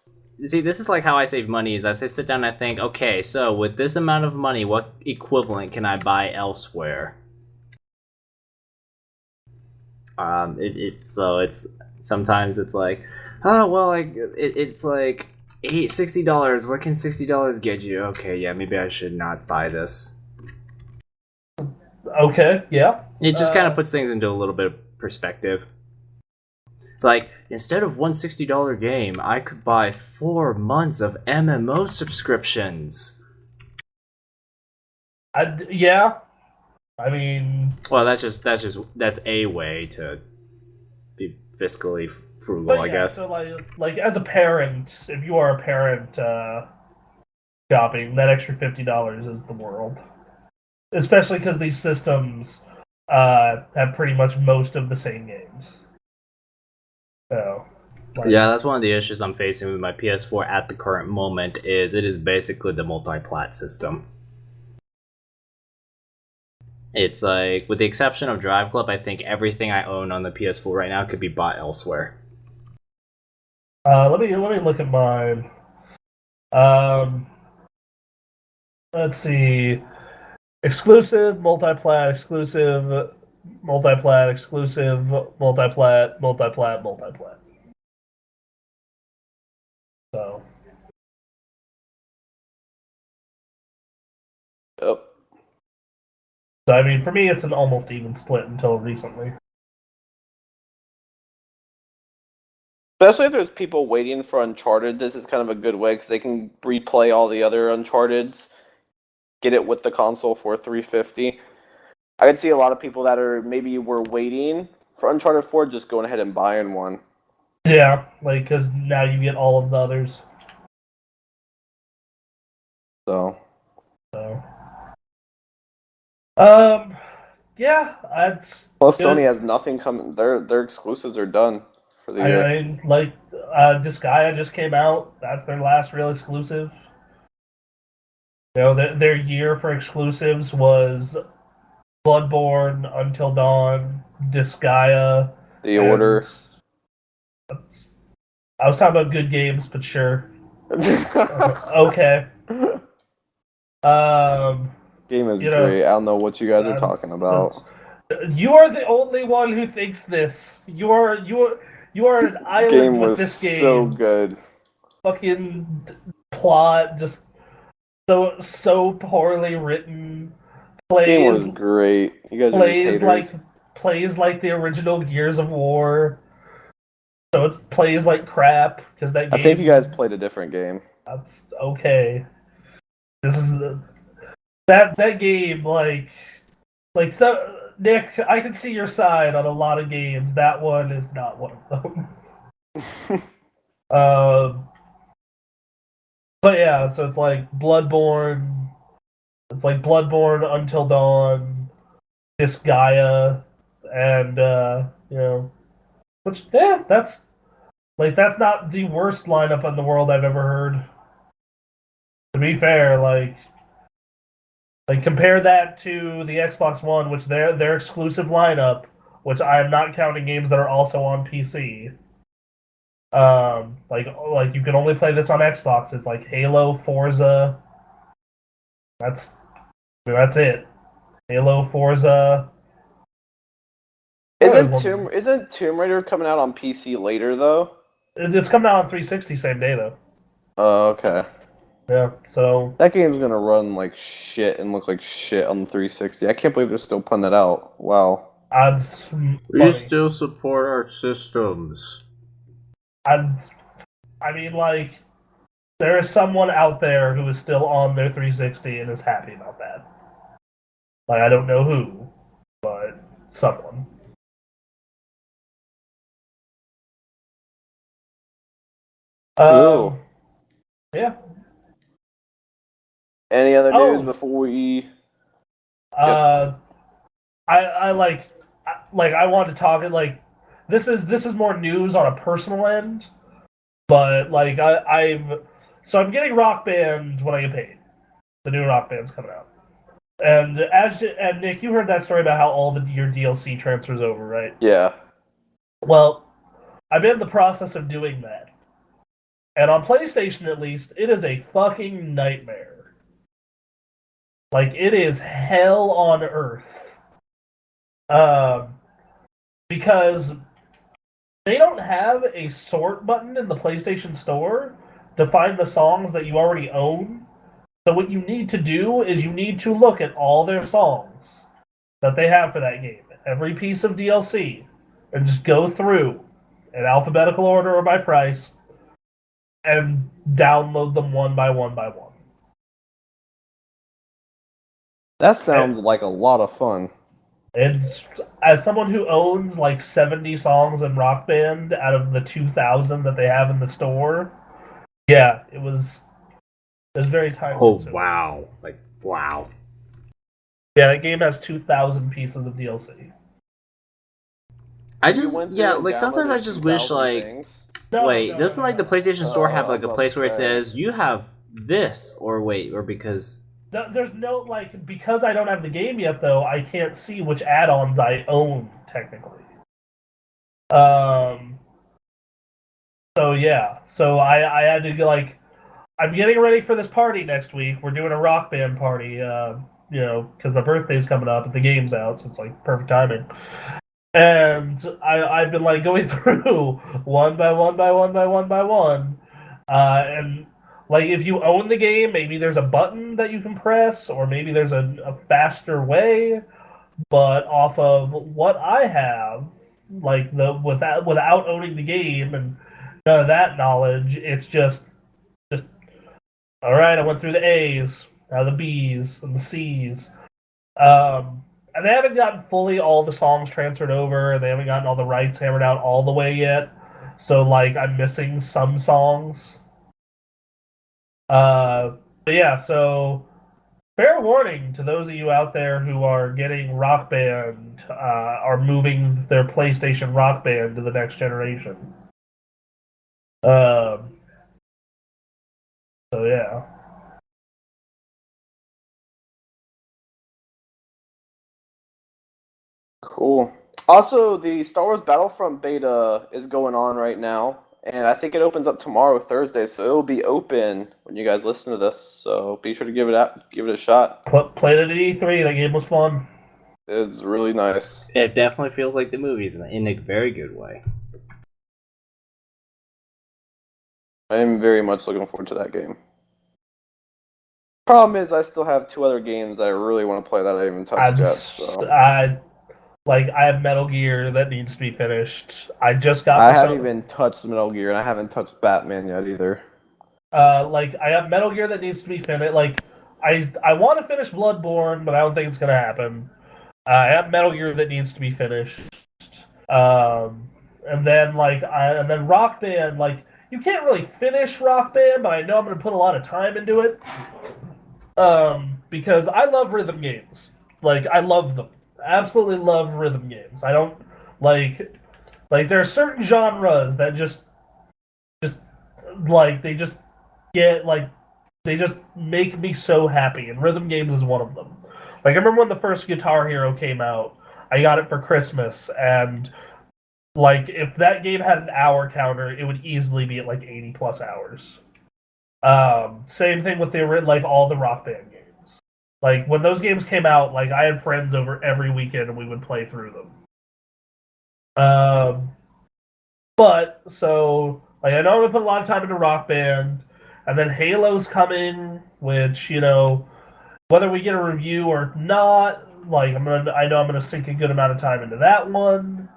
see, this is like how I save money is as I sit down and I think, okay, so with this amount of money, what equivalent can I buy elsewhere? It's sometimes it's like, oh well, like it's like $60. What can $60 get you? Okay, yeah, maybe I should not buy this. Okay, yeah. It just kind of puts things into a little bit of perspective. Like, instead of one $60 game, I could buy 4 months of MMO subscriptions. Yeah. I mean, Well, that's a way to be fiscally frugal, but I yeah, guess. so like as a parent, if you are a parent shopping, that extra $50 is the world. Especially because these systems have pretty much most of the same games. So, Yeah, that's one of the issues I'm facing with my PS4 at the current moment is it is basically the multi-plat system. It's like, with the exception of Drive Club, I think everything I own on the PS4 right now could be bought elsewhere. let me look at mine. Let's see. Exclusive, multi-plat, exclusive, multi-plat, exclusive, multi-plat, multi-plat, multi-plat. So. Yep. So, I mean, for me, it's an almost even split until recently. Especially if there's people waiting for Uncharted, this is kind of a good way because they can replay all the other Uncharteds, get it with the console for $350. I could see a lot of people that are maybe were waiting for Uncharted 4 just going ahead and buying one. Yeah, like because now you get all of the others. So, So, yeah, that's plus good. Sony has nothing coming. Their exclusives are done for the year. I mean, like, Disgaea just came out. That's their last real exclusive. You know, their year for exclusives was Bloodborne, Until Dawn, Disgaea. The Order. I was talking about good games, but sure. Okay. Game is you know, great. I don't know what you guys are talking about. You are the only one who thinks this. You are an island Game with was this game. so good. Fucking plot, just so poorly written. Game was great. You guys are just haters. Plays like the original Gears of War. So it plays like crap because that game. I think you guys played a different game. That's okay. This is that game like so, Nick. I can see your side on a lot of games. That one is not one of them. But yeah, so it's like Bloodborne. It's like Bloodborne, Until Dawn, Disgaea, and you know, which that's not the worst lineup in the world I've ever heard. To be fair, like compare that to the Xbox One, which their exclusive lineup, which I am not counting games that are also on PC. Like you can only play this on Xbox. It's like Halo, Forza. That's it. Halo, Forza. Isn't Tomb Raider coming out on PC later though? It's coming out on 360 same day though. Oh, okay. Yeah, so that game's gonna run like shit and look like shit on the 360. I can't believe they're still putting it out. Wow. We still support our systems. I mean, like, there is someone out there who is still on their 360 and is happy about that. Like, I don't know who, but someone. Cool. Yeah. Any other news before we? I want to talk like this is more news on a personal end, but like I'm getting Rock Band when I get paid. The new Rock Band's coming out, and Nick, you heard that story about how all your DLC transfers over, right? Yeah. Well, I'm in the process of doing that, and on PlayStation at least, it is a fucking nightmare. Like, it is hell on earth. Because they don't have a sort button in the PlayStation Store to find the songs that you already own. So what you need to do is you need to look at all their songs that they have for that game, every piece of DLC, and just go through in alphabetical order or by price and download them one by one by one. That sounds like a lot of fun. It's, as someone who owns like 70 songs in Rock Band out of the 2,000 that they have in the store, yeah, it was very time consuming. Wow. Like, wow. Yeah, that game has 2,000 pieces of DLC. Sometimes I just wish, like, doesn't like the PlayStation Store have like a place where it says you have this, or because there's no, like, because I don't have the game yet though, I can't see which add-ons I own technically. So yeah, so I had to go, like, I'm getting ready for this party next week. We're doing a Rock Band party, because my birthday's coming up and the game's out, so it's like perfect timing. And I've been like going through one by one by one by one by one, and like if you own the game, maybe there's a button that you can press, or maybe there's a faster way. But off of what I have, like without owning the game and none of that knowledge. It's just all right. I went through the A's, now the B's and the C's. And they haven't gotten fully all the songs transferred over. They haven't gotten all the rights hammered out all the way yet. So like I'm missing some songs. But yeah, so fair warning to those of you out there who are getting Rock Band, are moving their PlayStation Rock Band to the next generation. So yeah. Cool. Also, the Star Wars Battlefront beta is going on right now, and I think it opens up tomorrow, Thursday. So it'll be open when you guys listen to this. So be sure to give it a shot. Played it at E3. That game was fun. It's really nice. It definitely feels like the movies in a very good way. I am very much looking forward to that game. Problem is, I still have 2 other games that I really want to play that I haven't touched yet. So. I have Metal Gear that needs to be finished. I haven't even touched Metal Gear, and I haven't touched Batman yet either. I have Metal Gear that needs to be finished. Like, I want to finish Bloodborne, but I don't think it's gonna happen. I have Metal Gear that needs to be finished. And then Rock Band. Like, you can't really finish Rock Band, but I know I'm gonna put a lot of time into it. Because I love rhythm games. Like, I love them. Absolutely love rhythm games. I don't like there are certain genres that just they just make me so happy, and rhythm games is one of them. Like, I remember when the first Guitar Hero came out, I got it for Christmas, and like if that game had an hour counter, it would easily be at like 80 plus hours. Same thing with all the Rock Band games. Like, when those games came out, like, I had friends over every weekend and we would play through them. But, so, like, I know I'm going to put a lot of time into Rock Band, and then Halo's coming, which, you know, whether we get a review or not, like, I know I'm going to sink a good amount of time into that one.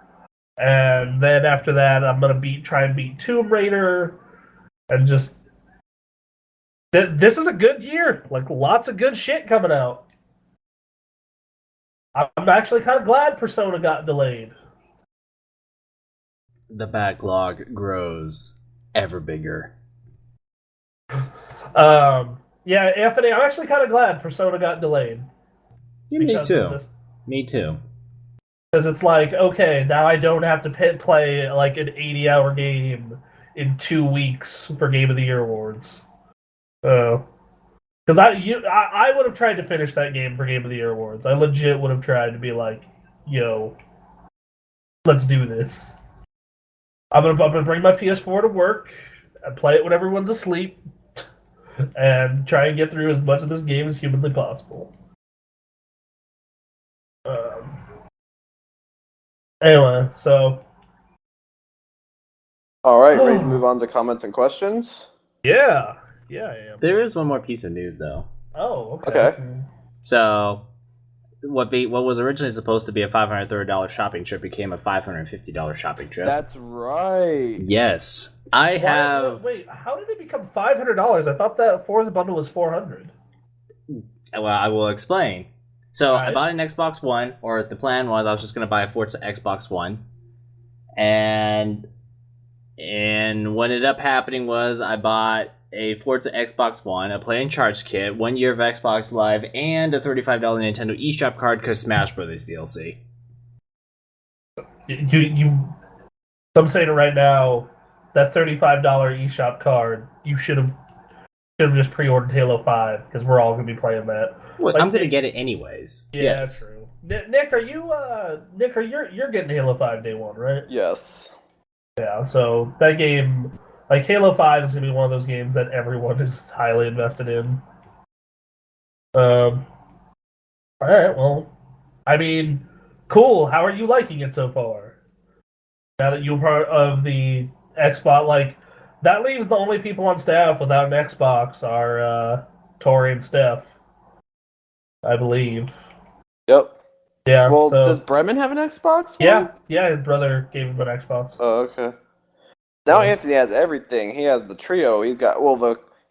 And then after that, I'm going to try and beat Tomb Raider, and just... This is a good year. Like, lots of good shit coming out. I'm actually kind of glad Persona got delayed. The backlog grows ever bigger. Yeah, Anthony, I'm actually kind of glad Persona got delayed. Yeah, me too. Me too. Because it's like, okay, now I don't have to play like an 80-hour game in 2 weeks for Game of the Year awards. Because I would have tried to finish that game for Game of the Year awards. I legit would have tried to be like, yo, let's do this. I'm gonna bring my PS4 to work and play it when everyone's asleep, and try and get through as much of this game as humanly possible. Anyway, so. All right, ready to move on to comments and questions? Yeah, I am. There is one more piece of news, though. Oh, okay. So, what was originally supposed to be a $530 shopping trip became a $550 shopping trip. That's right. Yes, I have. Wait, how did it become $500? I thought that fourth bundle was $400. Well, I will explain. So, right. I bought an Xbox One, or the plan was I was just going to buy a Forza Xbox One, and what ended up happening was I bought a Forza Xbox One, a Play and Charge kit, 1 year of Xbox Live, and a $35 Nintendo eShop card because Smash Brothers DLC. I'm saying it right now, that $35 eShop card, you should have just pre-ordered Halo 5 because we're all going to be playing that. Well, I'm going to get it anyways. Yeah, yes. True. Nick, you're getting Halo 5 day one, right? Yes. Yeah, so that game, like Halo 5 is going to be one of those games that everyone is highly invested in. Alright, well, I mean, cool. How are you liking it so far? Now that you're part of the Xbox, like, that leaves the only people on staff without an Xbox are Tori and Steph, I believe. Yep. Yeah. Well, so, does Bremen have an Xbox One? Yeah, his brother gave him an Xbox. Oh, okay. Now Yeah. Anthony has everything. He has the trio. He's got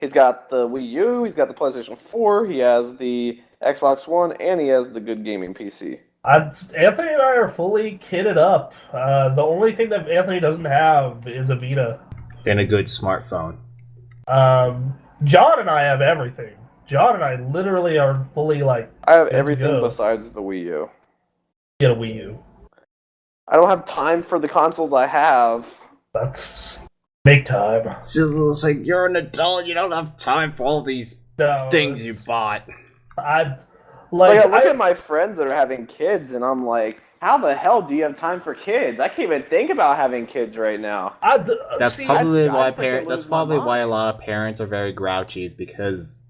he's got the Wii U. He's got the PlayStation 4. He has the Xbox One, and he has the good gaming PC. Anthony and I are fully kitted up. The only thing that Anthony doesn't have is a Vita. And a good smartphone. John and I have everything. John and I literally are fully like. I have good to everything go. besides the Wii U. Get a Wii U. I don't have time for the consoles I have. That's make time. It's like you're an adult. You don't have time for all these things you bought. I look at my friends that are having kids, and I'm like, how the hell do you have time for kids? I can't even think about having kids right now. That's probably why That's probably why a lot of parents are very grouchy. Is because,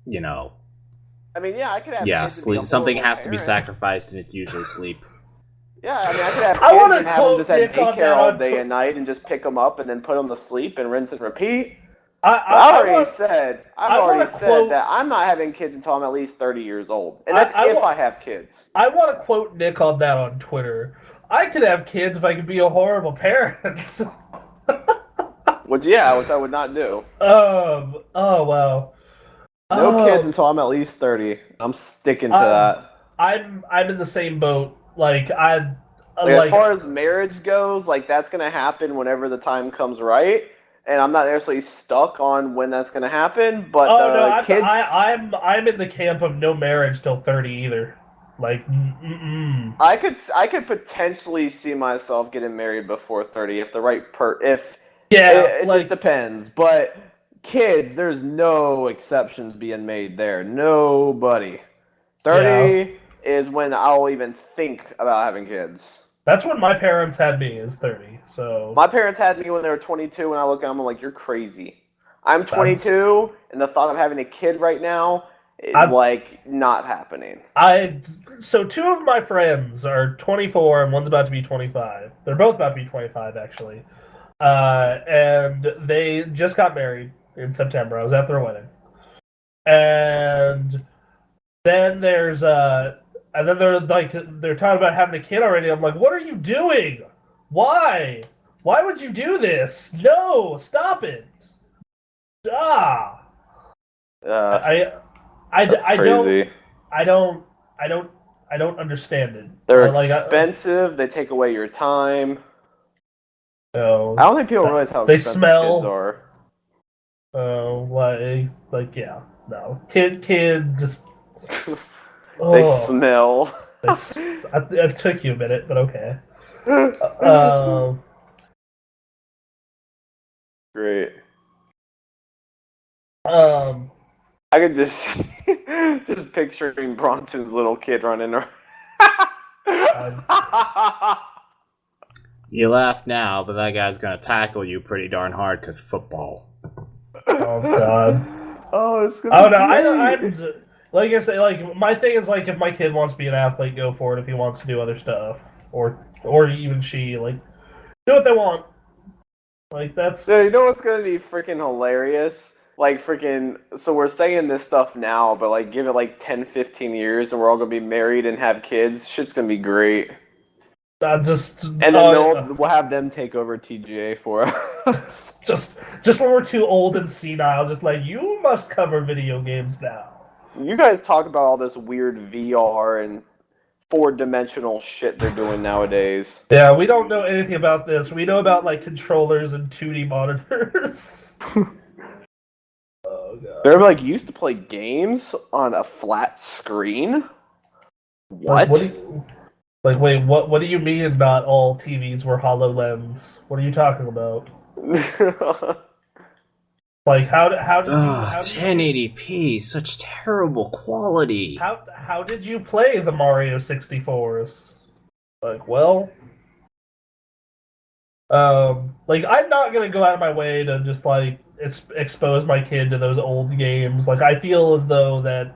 you know. I mean, yeah, I could have. Yeah, kids sleep. Something has to be sacrificed, and it's usually sleep. Yeah, I mean, I could have kids and have them just have daycare all day and night, and just pick them up and then put them to sleep and rinse and repeat. I've already said that I'm not having kids until I'm at least 30 years old. And that's if I have kids. I want to quote Nick on that on Twitter. I could have kids if I could be a horrible parent. Which I would not do. Oh, wow. No kids until I'm at least 30. I'm sticking to that. I'm in the same boat. As far as marriage goes, that's going to happen whenever the time comes right. And I'm not necessarily stuck on when that's going to happen, but kids. I'm in the camp of no marriage till 30 either. I could potentially see myself getting married before 30 if the right it just depends. But kids, there's no exceptions being made there. Nobody. 30 is when I'll even think about having kids. That's when my parents had me, is 30. So my parents had me when they were 22, and I look at them, I'm like, you're crazy. I'm 22, and the thought of having a kid right now is not happening. So two of my friends are 24, and one's about to be 25. They're both about to be 25, actually. And they just got married in September. I was at their wedding. And then they're talking about having a kid already. I'm like, what are you doing? Why? Why would you do this? No, stop it. That's crazy. I don't understand it. They're expensive. They take away your time. No, I don't think people realize how expensive kids are. No. Kid just. They smell. It took you a minute, but okay. Great. I could just picturing Bronson's little kid running around. You laugh now, but that guy's gonna tackle you pretty darn hard because football. Oh God. Oh, it's gonna. Oh no, I'm like I say, my thing is if my kid wants to be an athlete, go for it. If he wants to do other stuff, or even she, do what they want. That's. So you know what's gonna be freaking hilarious? So we're saying this stuff now, but give it 10, 15 years, and we're all gonna be married and have kids. Shit's gonna be great. And then we'll have them take over TGA for us. just when we're too old and senile, you must cover video games now. You guys talk about all this weird VR and 4-dimensional shit they're doing nowadays. Yeah, we don't know anything about this. We know about controllers and 2D monitors. Oh God. They're used to play games on a flat screen. What? Wait, what do you mean not all TVs were HoloLens? What are you talking about? How did 1080p, such terrible quality. How did you play the Mario 64s? I'm not gonna go out of my way to just expose my kid to those old games. I feel as though that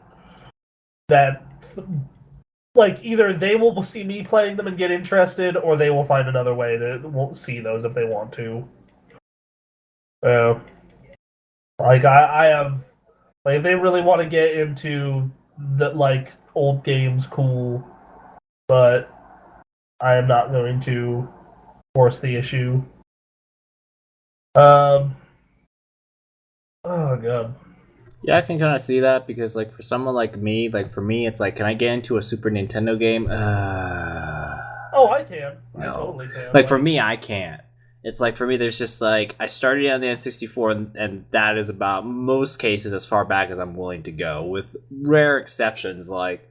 either they will see me playing them and get interested, or they will find another way to won't see those if they want to. I have, if they really want to get into the old games, cool, but I am not going to force the issue. Um. Oh god. Yeah, I can kind of see that because, like, for someone like me, like for me, it's like, can I get into a Super Nintendo game? Oh, I can. No. I totally can. Like for me, I can't. It's like for me, there's just like I started on the N64, and that is about most cases as far back as I'm willing to go, with rare exceptions like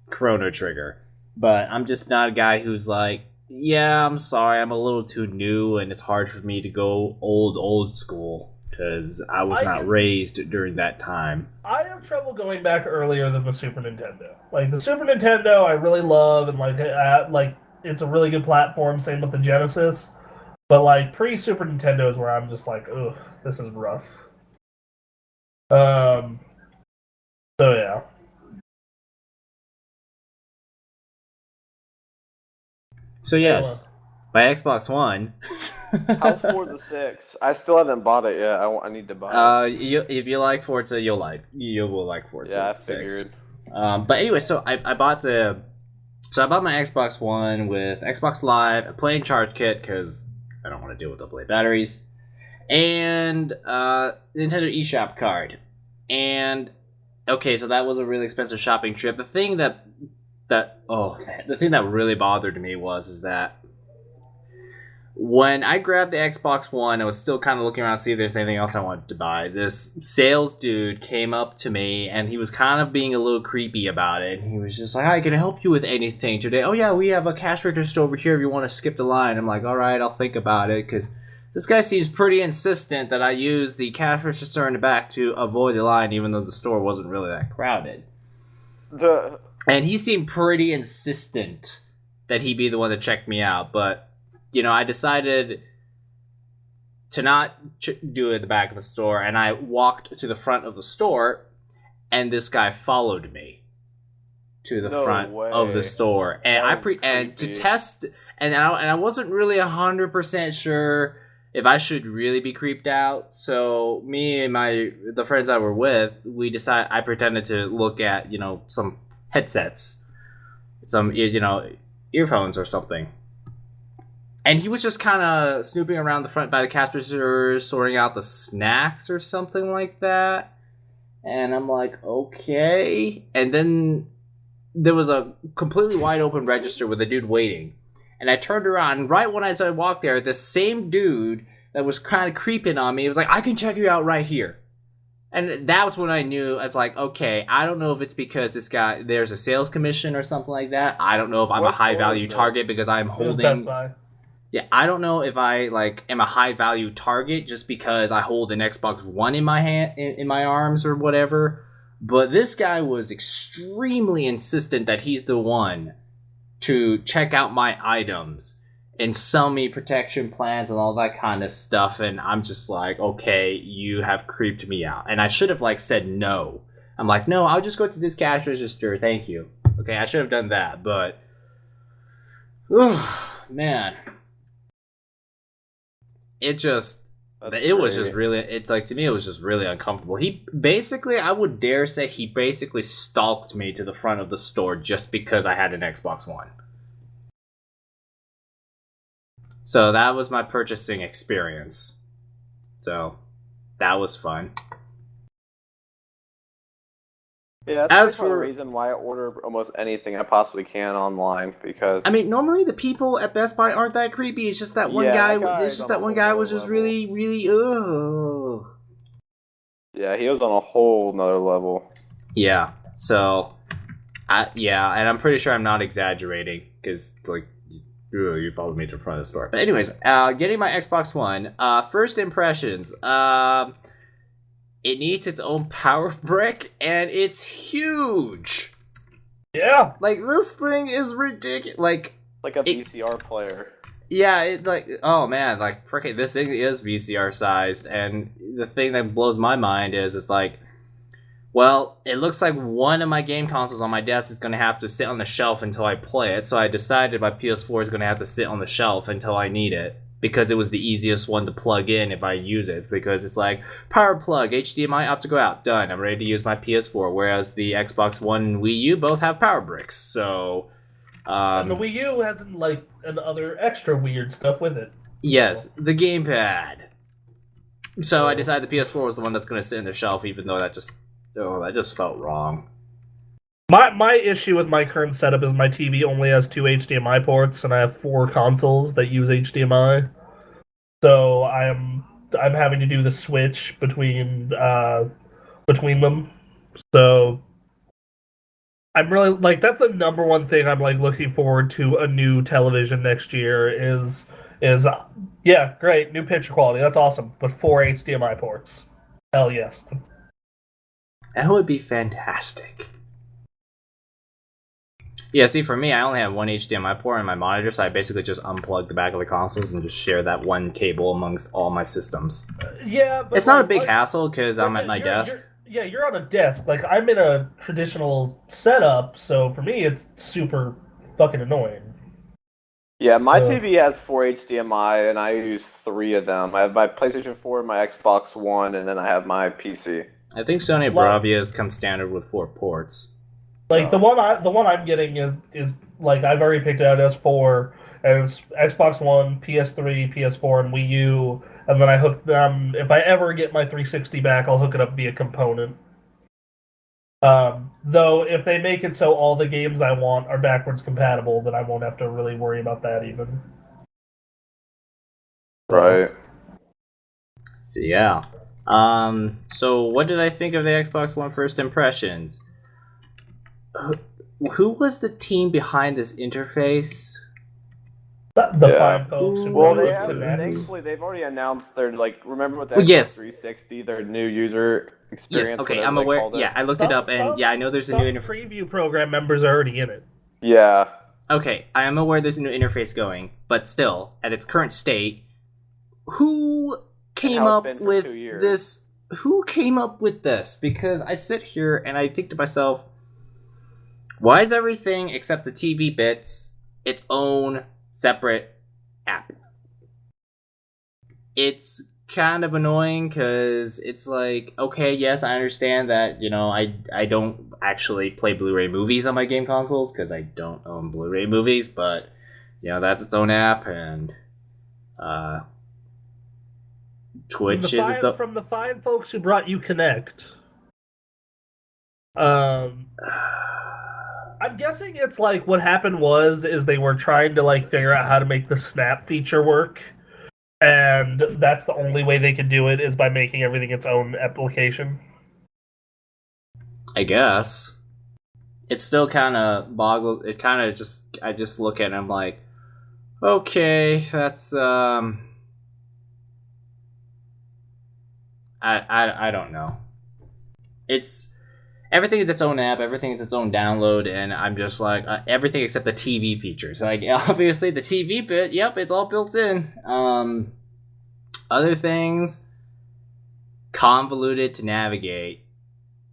Chrono Trigger. But I'm just not a guy who's like, yeah, I'm sorry, I'm a little too new, and it's hard for me to go old school because I was not raised during that time. I have trouble going back earlier than the Super Nintendo. Like the Super Nintendo, I really love, and like it's a really good platform. Same with the Genesis. But like pre-Super Nintendo is where I'm just like, ugh, this is rough. So yeah. So yes, my Xbox One. How's Forza 6? I still haven't bought it yet. I need to buy it. If you like Forza, you will like Forza. Yeah, I 6. figured. But anyway, so I bought my Xbox One with Xbox Live, a playing charge kit because I don't want to deal with AA batteries, and Nintendo eShop card. And okay, so that was a really expensive shopping trip. The thing the thing that really bothered me is that when I grabbed the Xbox One, I was still kind of looking around to see if there's anything else I wanted to buy. This sales dude came up to me, and he was kind of being a little creepy about it. And he was just like, "Hi, can I help you with anything today? Oh yeah, we have a cash register over here if you want to skip the line." I'm like, "All right, I'll think about it," because this guy seems pretty insistent that I use the cash register in the back to avoid the line, even though the store wasn't really that crowded. And he seemed pretty insistent that he be the one that checked me out, but you know, I decided to not do it at the back of the store, and I walked to the front of the store, and this guy followed me to the front of the store, and and to test, and I wasn't really 100% sure if I should really be creeped out. So me and the friends I were with, I pretended to look at some headsets, some earphones or something. And he was just kind of snooping around the front by the cash register, sorting out the snacks or something like that. And I'm like, okay. And then there was a completely wide open register with a dude waiting. And I turned around, and right when I walked there, the same dude that was kind of creeping on me was like, "I can check you out right here." And that was when I knew, I was like, okay, I don't know if it's because this guy, there's a sales commission or something like that. I don't know if I'm a high-value target because I'm holding... Best Buy. Yeah, I don't know if I am a high value target just because I hold an Xbox One in my hand, in my arms or whatever. But this guy was extremely insistent that he's the one to check out my items and sell me protection plans and all that kind of stuff. And I'm just like, okay, you have creeped me out. And I should have said no. I'm like, no, I'll just go to this cash register. Thank you. Okay, I should have done that, but man. To me, it was just really uncomfortable. I would dare say he basically stalked me to the front of the store just because I had an Xbox One. So that was my purchasing experience. So that was fun. Yeah, that's the reason why I order almost anything I possibly can online, because normally the people at Best Buy aren't that creepy. It's just that one guy. It's just that one guy was just really, really Yeah, he was on a whole nother level. Yeah. So, and I'm pretty sure I'm not exaggerating because you followed me to the front of the store. But anyways, getting my Xbox One. First impressions. It needs its own power brick, and it's huge. Yeah. This thing is ridiculous. Like a VCR player. Yeah, oh man, freaking this thing is VCR sized, and the thing that blows my mind is well, it looks like one of my game consoles on my desk is going to have to sit on the shelf until I play it, so I decided my PS4 is going to have to sit on the shelf until I need it. Because it was the easiest one to plug in if I use it. Because it's power plug, HDMI, optical out, done. I'm ready to use my PS4. Whereas the Xbox One and Wii U both have power bricks. So, and the Wii U has and other extra weird stuff with it. Yes, the gamepad. So I decided the PS4 was the one that's going to sit in the shelf, even though that just felt wrong. My issue with my current setup is my TV only has 2 HDMI ports, and I have 4 consoles that use HDMI. So I'm having to do the switch between them. So I'm really like that's the number one thing I'm like looking forward to a new television next year is yeah, great, new picture quality, that's awesome, but 4 HDMI ports. Hell yes. That would be fantastic. Yeah, see, for me, I only have one HDMI port in my monitor, so I basically just unplug the back of the consoles and just share that one cable amongst all my systems. Yeah, but it's not a big hassle because I'm at my desk. You're on a desk. Like, I'm in a traditional setup, so for me, it's super fucking annoying. Yeah, my TV has 4 HDMI, and I use 3 of them. I have my PlayStation 4, my Xbox One, and then I have my PC. I think Sony Bravia's come standard with 4 ports. Like the one I'm getting is like I've already picked it out as 4, and it's Xbox One, PS3, PS4, and Wii U, and then I hook them. If I ever get my 360 back, I'll hook it up via component. Though if they make it so all the games I want are backwards compatible, then I won't have to really worry about that even. Right. So yeah. So what did I think of the Xbox One first impressions? Who was the team behind this interface? The 5 folks. Well, thankfully they've already announced their remember with the Xbox 360, their new user experience. Yes, okay, I'm aware. Yeah, I looked it up, and I know there's a new preview program members are already in it. Yeah. Okay, I am aware there's a new interface going, but still, at its current state, who came up with this? Who came up with this? Because I sit here and I think to myself, why is everything except the TV bits its own separate app? It's kind of annoying because it's like, okay, yes, I understand that, I don't actually play Blu-ray movies on my game consoles because I don't own Blu-ray movies, but, that's its own app, and Twitch is its own... From the fine folks who brought you Kinect. I'm guessing it's like what happened is they were trying to figure out how to make the snap feature work, and that's the only way they could do it is by making everything its own application. I guess. It still kind of boggles. It kind of I just look at it and I'm like, okay, that's I don't know. It's everything is its own app, everything is its own download, and I'm just like, everything except the TV features. Like, obviously, the TV bit, yep, it's all built in. Other things, convoluted to navigate.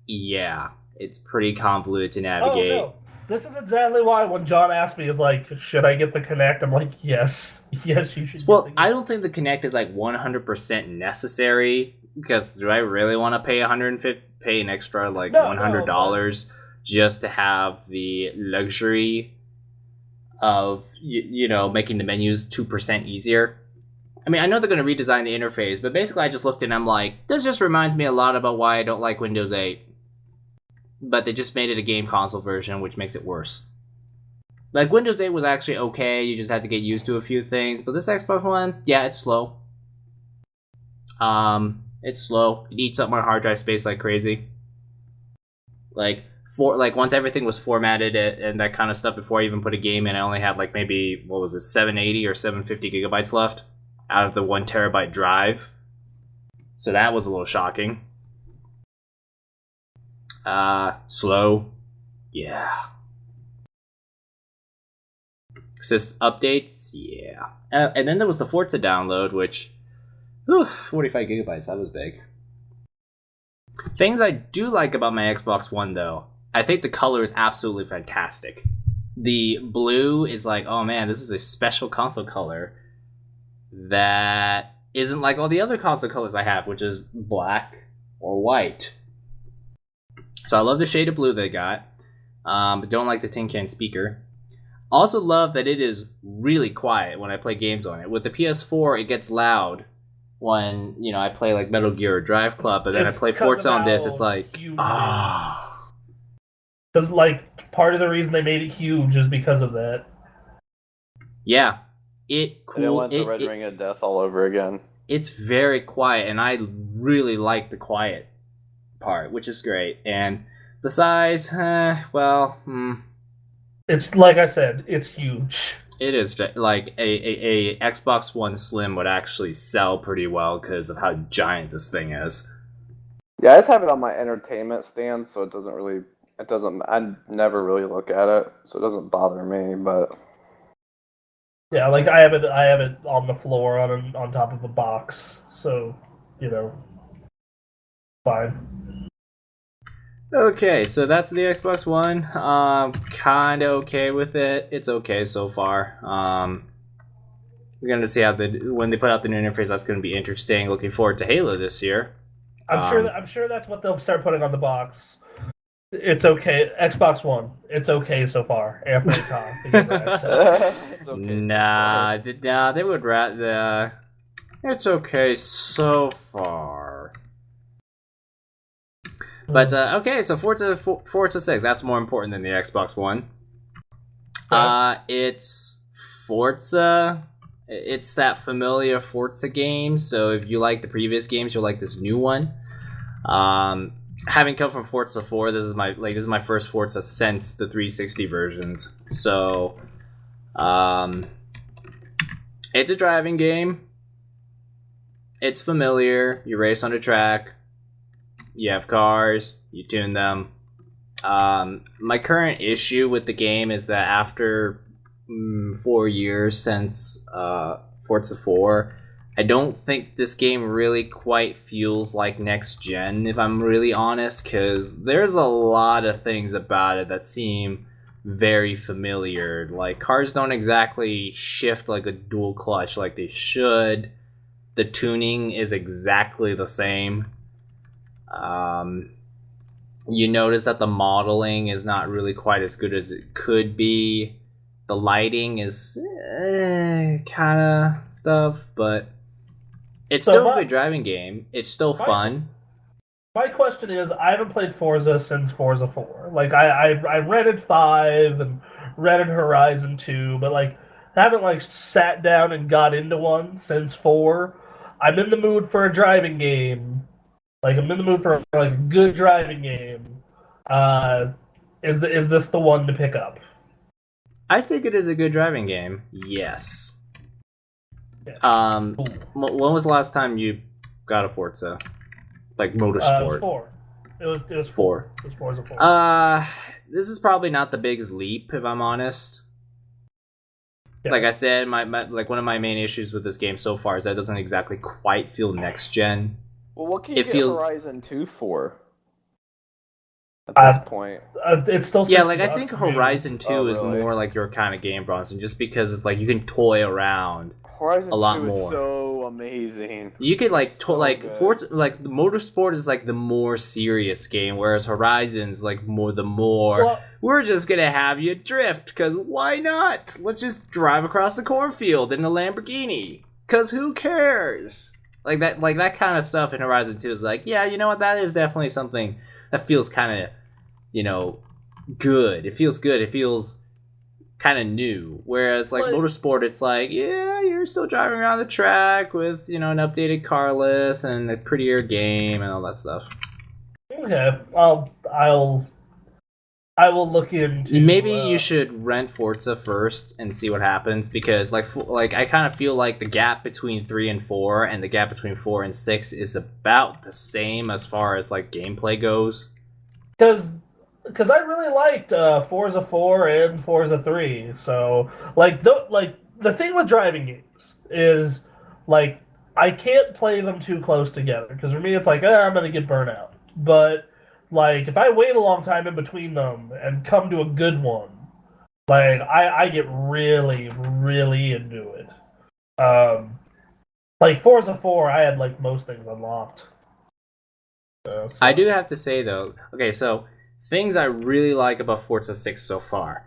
Yeah, it's pretty convoluted to navigate. Oh, no. This is exactly why when John asked me, should I get the Kinect? I'm like, yes, you should. Well, I don't think the Kinect is 100% necessary, because do I really want to pay pay an extra $100 just to have the luxury of making the menus 2% easier? I mean, I know they're going to redesign the interface, but basically I just looked and I'm like, this just reminds me a lot about why I don't like Windows 8. But they just made it a game console version, which makes it worse. Windows 8 was actually okay, you just had to get used to a few things, but this Xbox One, yeah, it's slow. It's slow. It eats up my hard drive space like crazy. Once everything was formatted and that kind of stuff before I even put a game in, I only had maybe 780 or 750 gigabytes left out of the 1 terabyte drive. So that was a little shocking. Slow. Yeah. Updates? Yeah. And then there was the Forza download, which 45 gigabytes, that was big. Things I do like about my Xbox One, though, I think the color is absolutely fantastic. The blue is oh man, this is a special console color that isn't like all the other console colors I have, which is black or white. So I love the shade of blue they got, but don't like the tin can speaker. Also love that it is really quiet when I play games on it. With the PS4, it gets loud when I play like Metal Gear or Drive Club, but then I play Forza on this. It's like because like part of the reason they made it huge is because of that. Yeah, They want the Red Ring of Death all over again. It's very quiet, and I really like the quiet part, which is great. And the size, it's like I said, it's huge. It is like a Xbox One Slim would actually sell pretty well because of how giant this thing is. Yeah, I just have it on my entertainment stand, so I never really look at it, so it doesn't bother me, but yeah, like I have it on the floor on top of a box, so fine. Okay, so that's the Xbox One. Kind of okay with it. It's okay so far. We're gonna see how when they put out the new interface. That's gonna be interesting. Looking forward to Halo this year. I'm sure that's what they'll start putting on the box. It's okay, Xbox One. It's okay so far. Anthony Tom. It's okay. Nah, they would rather. It's okay so far. But okay, so Forza 6, that's more important than the Xbox One. It's Forza. It's that familiar Forza game. So if you like the previous games, you'll like this new one. Having come from Forza 4, this is my first Forza since the 360 versions. So it's a driving game. It's familiar. You race on the track. You have cars, you tune them. My current issue with the game is that after 4 years since Forza 4, I don't think this game really quite feels like next gen, if I'm really honest, because there's a lot of things about it that seem very familiar. Like, cars don't exactly shift like a dual clutch like they should. The tuning is exactly the same. You notice that the modeling is not really quite as good as it could be. The lighting is kind of stuff, but it's still a good driving game. It's still fun. My question is, I haven't played Forza since Forza 4. Like, I rented 5 and rented Horizon 2, but like, haven't sat down and got into one since 4. I'm in the mood for a driving game. Like, I'm in the mood for a good driving game. Is this the one to pick up? I think it is a good driving game. Yes. Yeah. When was the last time you got a Forza? Like motorsport? It was 4. It was 4. It was Forza 4. This is probably not the biggest leap, if I'm honest. Yeah. Like I said, my one of my main issues with this game so far is that it doesn't exactly quite feel next gen. Well, what can you get Horizon 2 for? At this point, it's still I think Horizon 2 is more like your kind of game, Bronson, just because it's like you can toy around Horizon a lot 2 more. Is so amazing. You could Forza, like Motorsport is like the more serious game, whereas Horizon's like we're just gonna have you drift because why not? Let's just drive across the cornfield in a Lamborghini because who cares? Like that kind of stuff in Horizon 2 is like, yeah, you know what? That is definitely something that feels kind of, good. It feels good. It feels kind of new. Whereas like Motorsport, it's like, yeah, you're still driving around the track with, an updated car list and a prettier game and all that stuff. Okay, I will look into. Maybe you should rent Forza first and see what happens because, like I kind of feel like the gap between 3 and 4 and the gap between 4 and 6 is about the same as far as like gameplay goes. Because I really liked Forza 4 and Forza 3. So the thing with driving games is like I can't play them too close together because for me it's like I'm gonna get burnt out, but. Like, if I wait a long time in between them and come to a good one, like, I get really, really into it. Like, Forza 4, I had, like, most things unlocked. So. I do have to say, though, okay, so, things I really like about Forza 6 so far.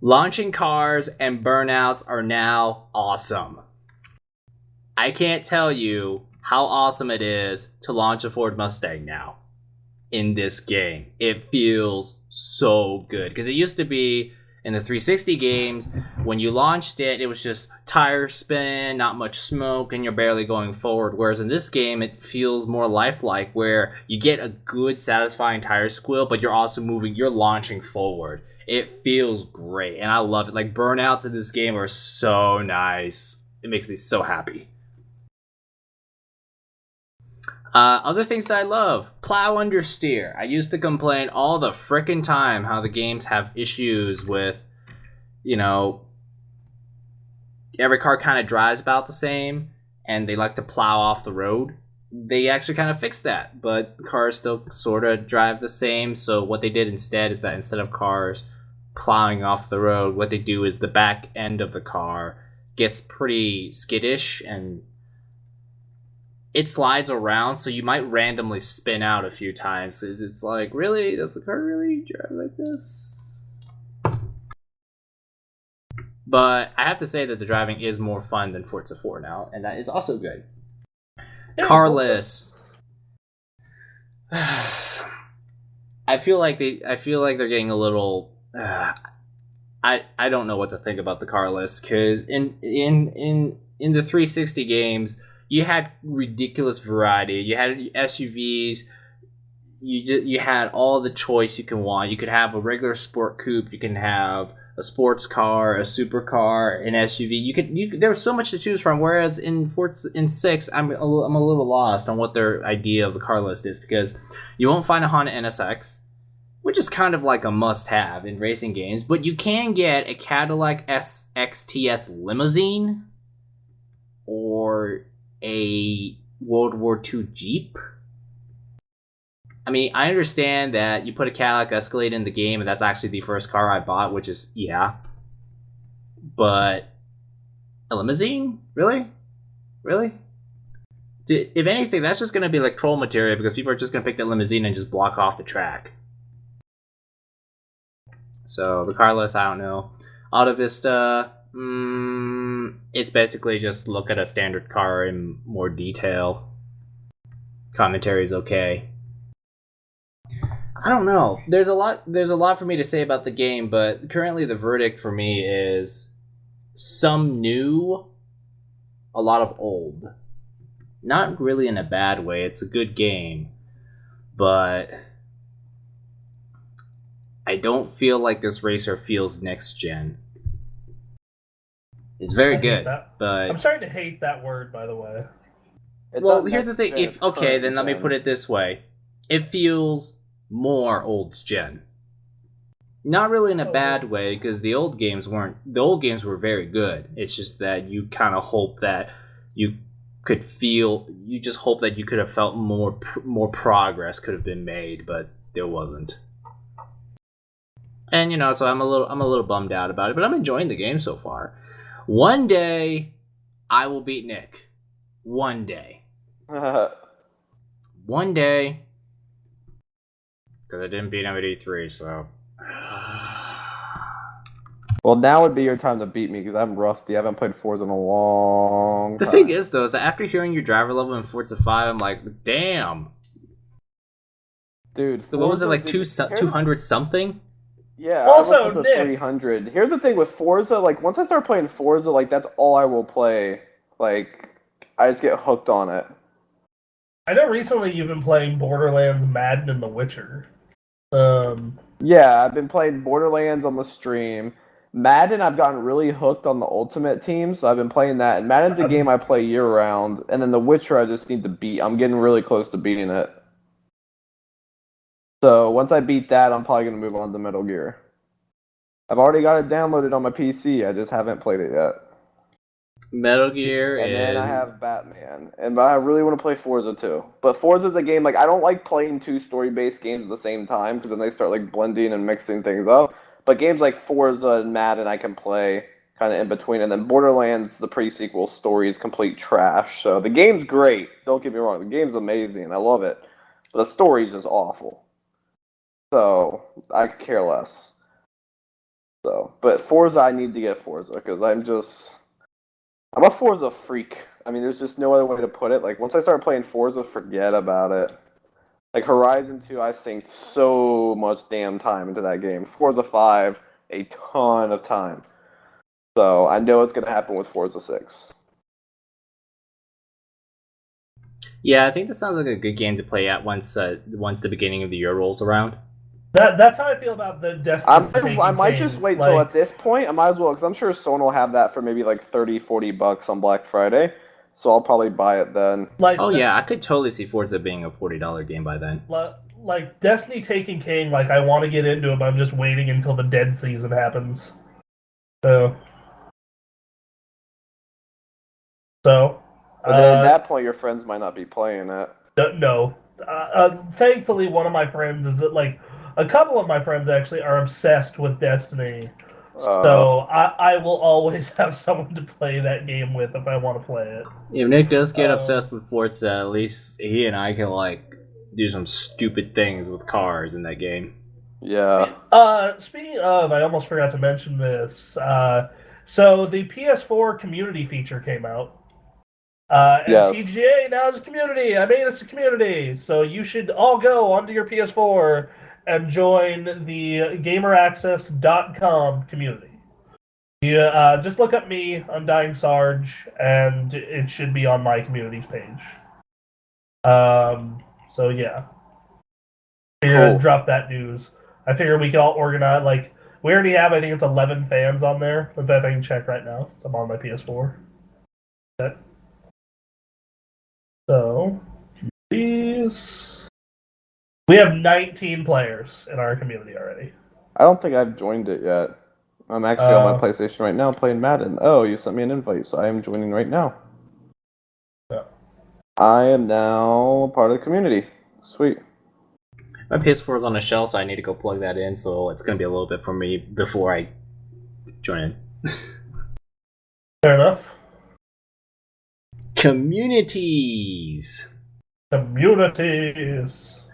Launching cars and burnouts are now awesome. I can't tell you how awesome it is to launch a Ford Mustang now in this game. It feels so good because it used to be in the 360 games when you launched it, it was just tire spin, not much smoke, and you're barely going forward. Whereas in this game, it feels more lifelike, where you get a good, satisfying tire squeal, but you're also you're launching forward. It feels great, and I love it. Like, burnouts in this game are so nice. It makes me so happy. Other things that I love, plow understeer. I used to complain all the frickin' time how the games have issues with, every car kind of drives about the same, and they like to plow off the road. They actually kind of fixed that, but cars still sort of drive the same. So what they did instead is that instead of cars plowing off the road, what they do is the back end of the car gets pretty skittish and it slides around, so you might randomly spin out a few times. It's like, really? Does the car really drive like this? But I have to say that the driving is more fun than Forza 4 now, and that is also good. Car list. I feel like they're getting a little. I don't know what to think about the car list, because in the 360 games, you had ridiculous variety. You had SUVs. You had all the choice you can want. You could have a regular sport coupe. You can have a sports car, a supercar, an SUV. There was so much to choose from. Whereas in 6, I'm a little lost on what their idea of the car list is, because you won't find a Honda NSX, which is kind of like a must-have in racing games. But you can get a Cadillac XTS limousine or a World War II Jeep. I mean, I understand that you put a Cadillac Escalade in the game, and that's actually the first car I bought, which is, yeah. But a limousine? Really? Really? If anything, that's just going to be like troll material, because people are just going to pick that limousine and just block off the track. So, the car list, I don't know. Alta Vista, it's basically just look at a standard car in more detail. Commentary is okay. I don't know. There's a lot for me to say about the game, but currently the verdict for me is some new, a lot of old. Not really in a bad way. It's a good game, but I don't feel like this racer feels next gen. It's very good, but I'm starting to hate that word, by the way. Well, here's the thing. Then let me put it this way. It feels more old gen. Not really in a bad way, because the old games were very good. It's just that you kind of hope that you could have felt more progress could have been made, but there wasn't. And so I'm a little bummed out about it, but I'm enjoying the game so far. One day I will beat Nick. One day. One day. Because I didn't beat him at E3, so. Well, now would be your time to beat me, because I'm rusty. I haven't played Forza in a long time. The thing is, though, is that after hearing your driver level in Forza 5, I'm like, damn. Dude, Forza, what was it, like 200 something? Yeah, also, I was up to 300. Here's the thing with Forza, like, once I start playing Forza, like, that's all I will play. Like, I just get hooked on it. I know recently you've been playing Borderlands, Madden, and The Witcher. Yeah, I've been playing Borderlands on the stream. Madden, I've gotten really hooked on the Ultimate Team, so I've been playing that. And Madden's a game I play year-round. And then The Witcher, I just need to beat. I'm getting really close to beating it. So once I beat that, I'm probably going to move on to Metal Gear. I've already got it downloaded on my PC. I just haven't played it yet. Metal Gear and then I have Batman. And I really want to play Forza too. But Forza's a game, like, I don't like playing two story-based games at the same time, because then they start, like, blending and mixing things up. But games like Forza and Madden I can play kind of in between. And then Borderlands, the pre-sequel story, is complete trash. So the game's great. Don't get me wrong. The game's amazing. I love it. But the story's just awful. So I could care less. But Forza, I need to get Forza, because I'm a Forza freak. I mean, there's just no other way to put it. Like, once I started playing Forza, forget about it. Like, Horizon 2, I synced so much damn time into that game. Forza 5, a ton of time. So, I know it's going to happen with Forza 6. Yeah, I think that sounds like a good game to play at once the beginning of the year rolls around. That's how I feel about the Destiny. I might just wait till at this point. I might as well, because I'm sure someone will have that for maybe like $30-$40 on Black Friday. So I'll probably buy it then. Yeah, I could totally see Forza being a $40 game by then. Like Destiny Taken King, like I want to get into it, but I'm just waiting until the dead season happens. So But then at that point, your friends might not be playing it. No. Thankfully, one of my friends is like a couple of my friends actually are obsessed with Destiny. So I will always have someone to play that game with if I want to play it. If Nick does get obsessed with Forza, at least he and I can like do some stupid things with cars in that game. Yeah. Speaking of, I almost forgot to mention this. So the PS4 community feature came out. And Yes. TGA now is a community. I made us a community. So you should all go onto your PS4 and join the GamerAccess.com community. You just look up me, Undying Sarge, and it should be on my communities page. So yeah. Cool. Drop that news. I figure we could all organize, like, we already have, I think it's 11 fans on there. In fact, I can check right now. I'm on my PS4. So, these... We have 19 players in our community already. I don't think I've joined it yet. I'm actually on my PlayStation right now playing Madden. Oh, you sent me an invite, so I am joining right now. Yeah. I am now part of the community. Sweet. My PS4 is on a shelf, so I need to go plug that in, so it's going to be a little bit for me before I join in. Fair enough. Communities!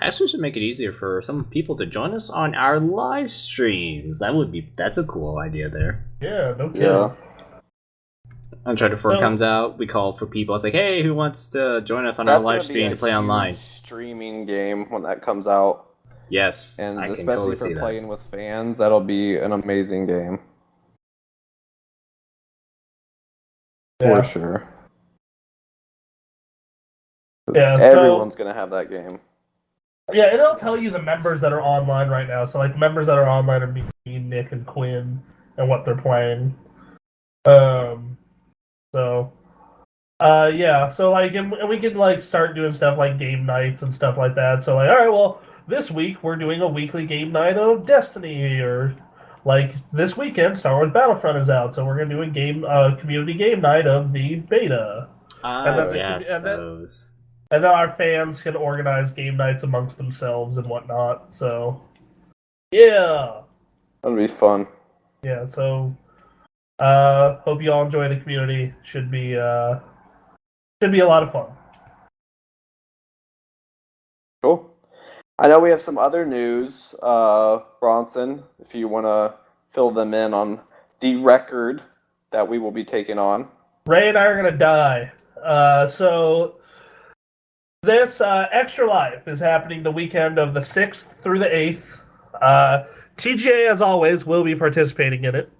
Actually, should make it easier for some people to join us on our live streams. That's a cool idea there. Yeah, no kidding. Yeah. Uncharted 4 comes out, we call for people. It's like, hey, who wants to join us on our live stream to play online? Streaming game when that comes out. Yes, and I especially can totally for see playing with fans, that'll be an amazing game. Yeah. For sure. Yeah, everyone's gonna have that game. Yeah, it'll tell you the members that are online right now. So, like, members that are online are me, Nick, and Quinn, and what they're playing. Yeah. So, like, and we can, like, start doing stuff like game nights and stuff like that. So, like, all right, well, this week we're doing a weekly game night of Destiny, or, like, this weekend Star Wars Battlefront is out, so we're gonna do a community game night of the beta. Those. And then our fans can organize game nights amongst themselves and whatnot. So, yeah. That'll be fun. Yeah, so hope you all enjoy the community. Should be a lot of fun. Cool. I know we have some other news, Bronson, if you want to fill them in on the record that we will be taking on. Ray and I are going to die. So this Extra Life is happening the weekend of the 6th through the 8th. TGA, as always, will be participating in it.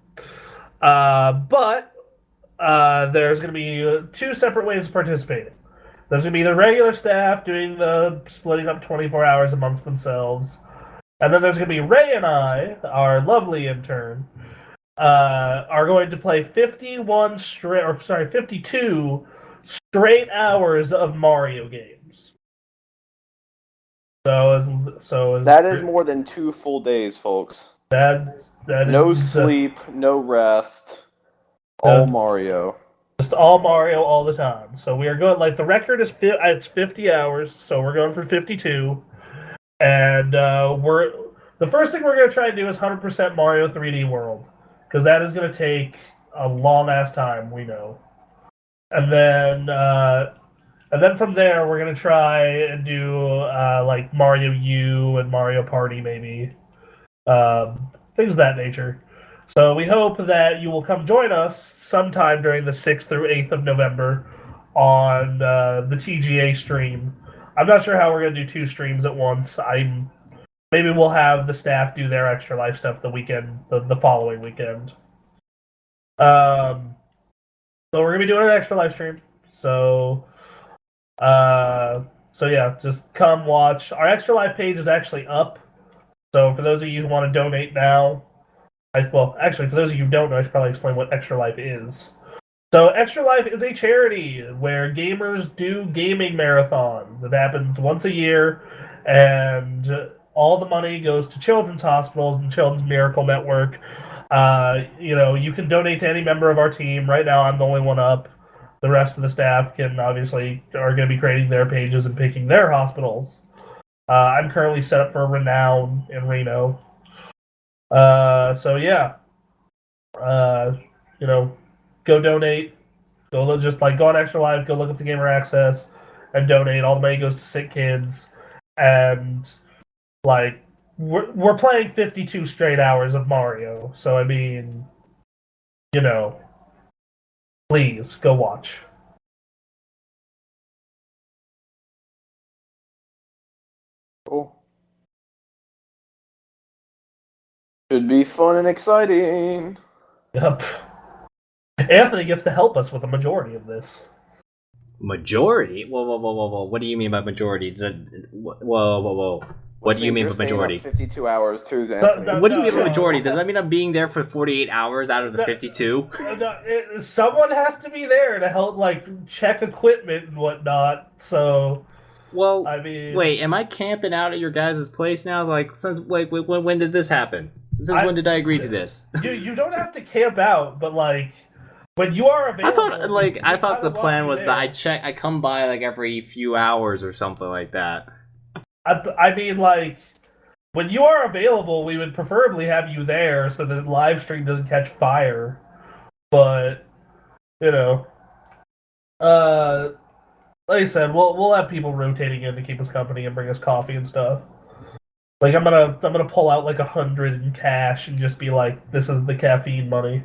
But there's going to be two separate ways of participating. There's going to be the regular staff doing the splitting up 24 hours amongst themselves. And then there's going to be Ray and I, our lovely intern, are going to play 52 straight hours of Mario games. That is more than 2 full days, folks. That no sleep, no rest, all Mario. Just all Mario all the time. So we are going, like, the record is it's 50 hours, so we're going for 52. And the first thing we're going to try to do is 100% Mario 3D World, because that is going to take a long-ass time, we know. And then from there, we're going to try and do, like, Mario U and Mario Party, maybe. Things of that nature. So we hope that you will come join us sometime during the 6th through 8th of November on the TGA stream. I'm not sure how we're gonna do 2 streams at once. Maybe we'll have the staff do their Extra Life stuff the following weekend. So we're gonna be doing an Extra Life stream. So yeah, just come watch. Our Extra Life page is actually up. So for those of you who want to donate now, actually for those of you who don't know, I should probably explain what Extra Life is. So Extra Life is a charity where gamers do gaming marathons. It happens once a year, and all the money goes to children's hospitals and Children's Miracle Network. You can donate to any member of our team. Right now, I'm the only one up. The rest of the staff are going to be creating their pages and picking their hospitals. I'm currently set up for Renown in Reno. So yeah, go donate. Go on Extra Life. Go look up the Gamer Access and donate. All the money goes to sick kids, and we're playing 52 straight hours of Mario. So I mean, please go watch. Cool. Should be fun and exciting. Yep. Anthony gets to help us with the majority of this. Majority? Whoa. What do you mean by majority? Whoa. What do you mean by majority? 52 hours too, Anthony. What do you mean by majority? Does that mean I'm being there for 48 hours out of the 52? Someone has to be there to help, check equipment and whatnot, so... Well, I mean... Wait, am I camping out at your guys' place now? When did this happen? When did I agree to this? You don't have to camp out, but, when you are available... I thought the plan was that I come by, every few hours or something like that. I mean, when you are available, we would preferably have you there so that the live stream doesn't catch fire. But, like I said, we'll have people rotating in to keep us company and bring us coffee and stuff. I'm gonna pull out 100 in cash and just be this is the caffeine money.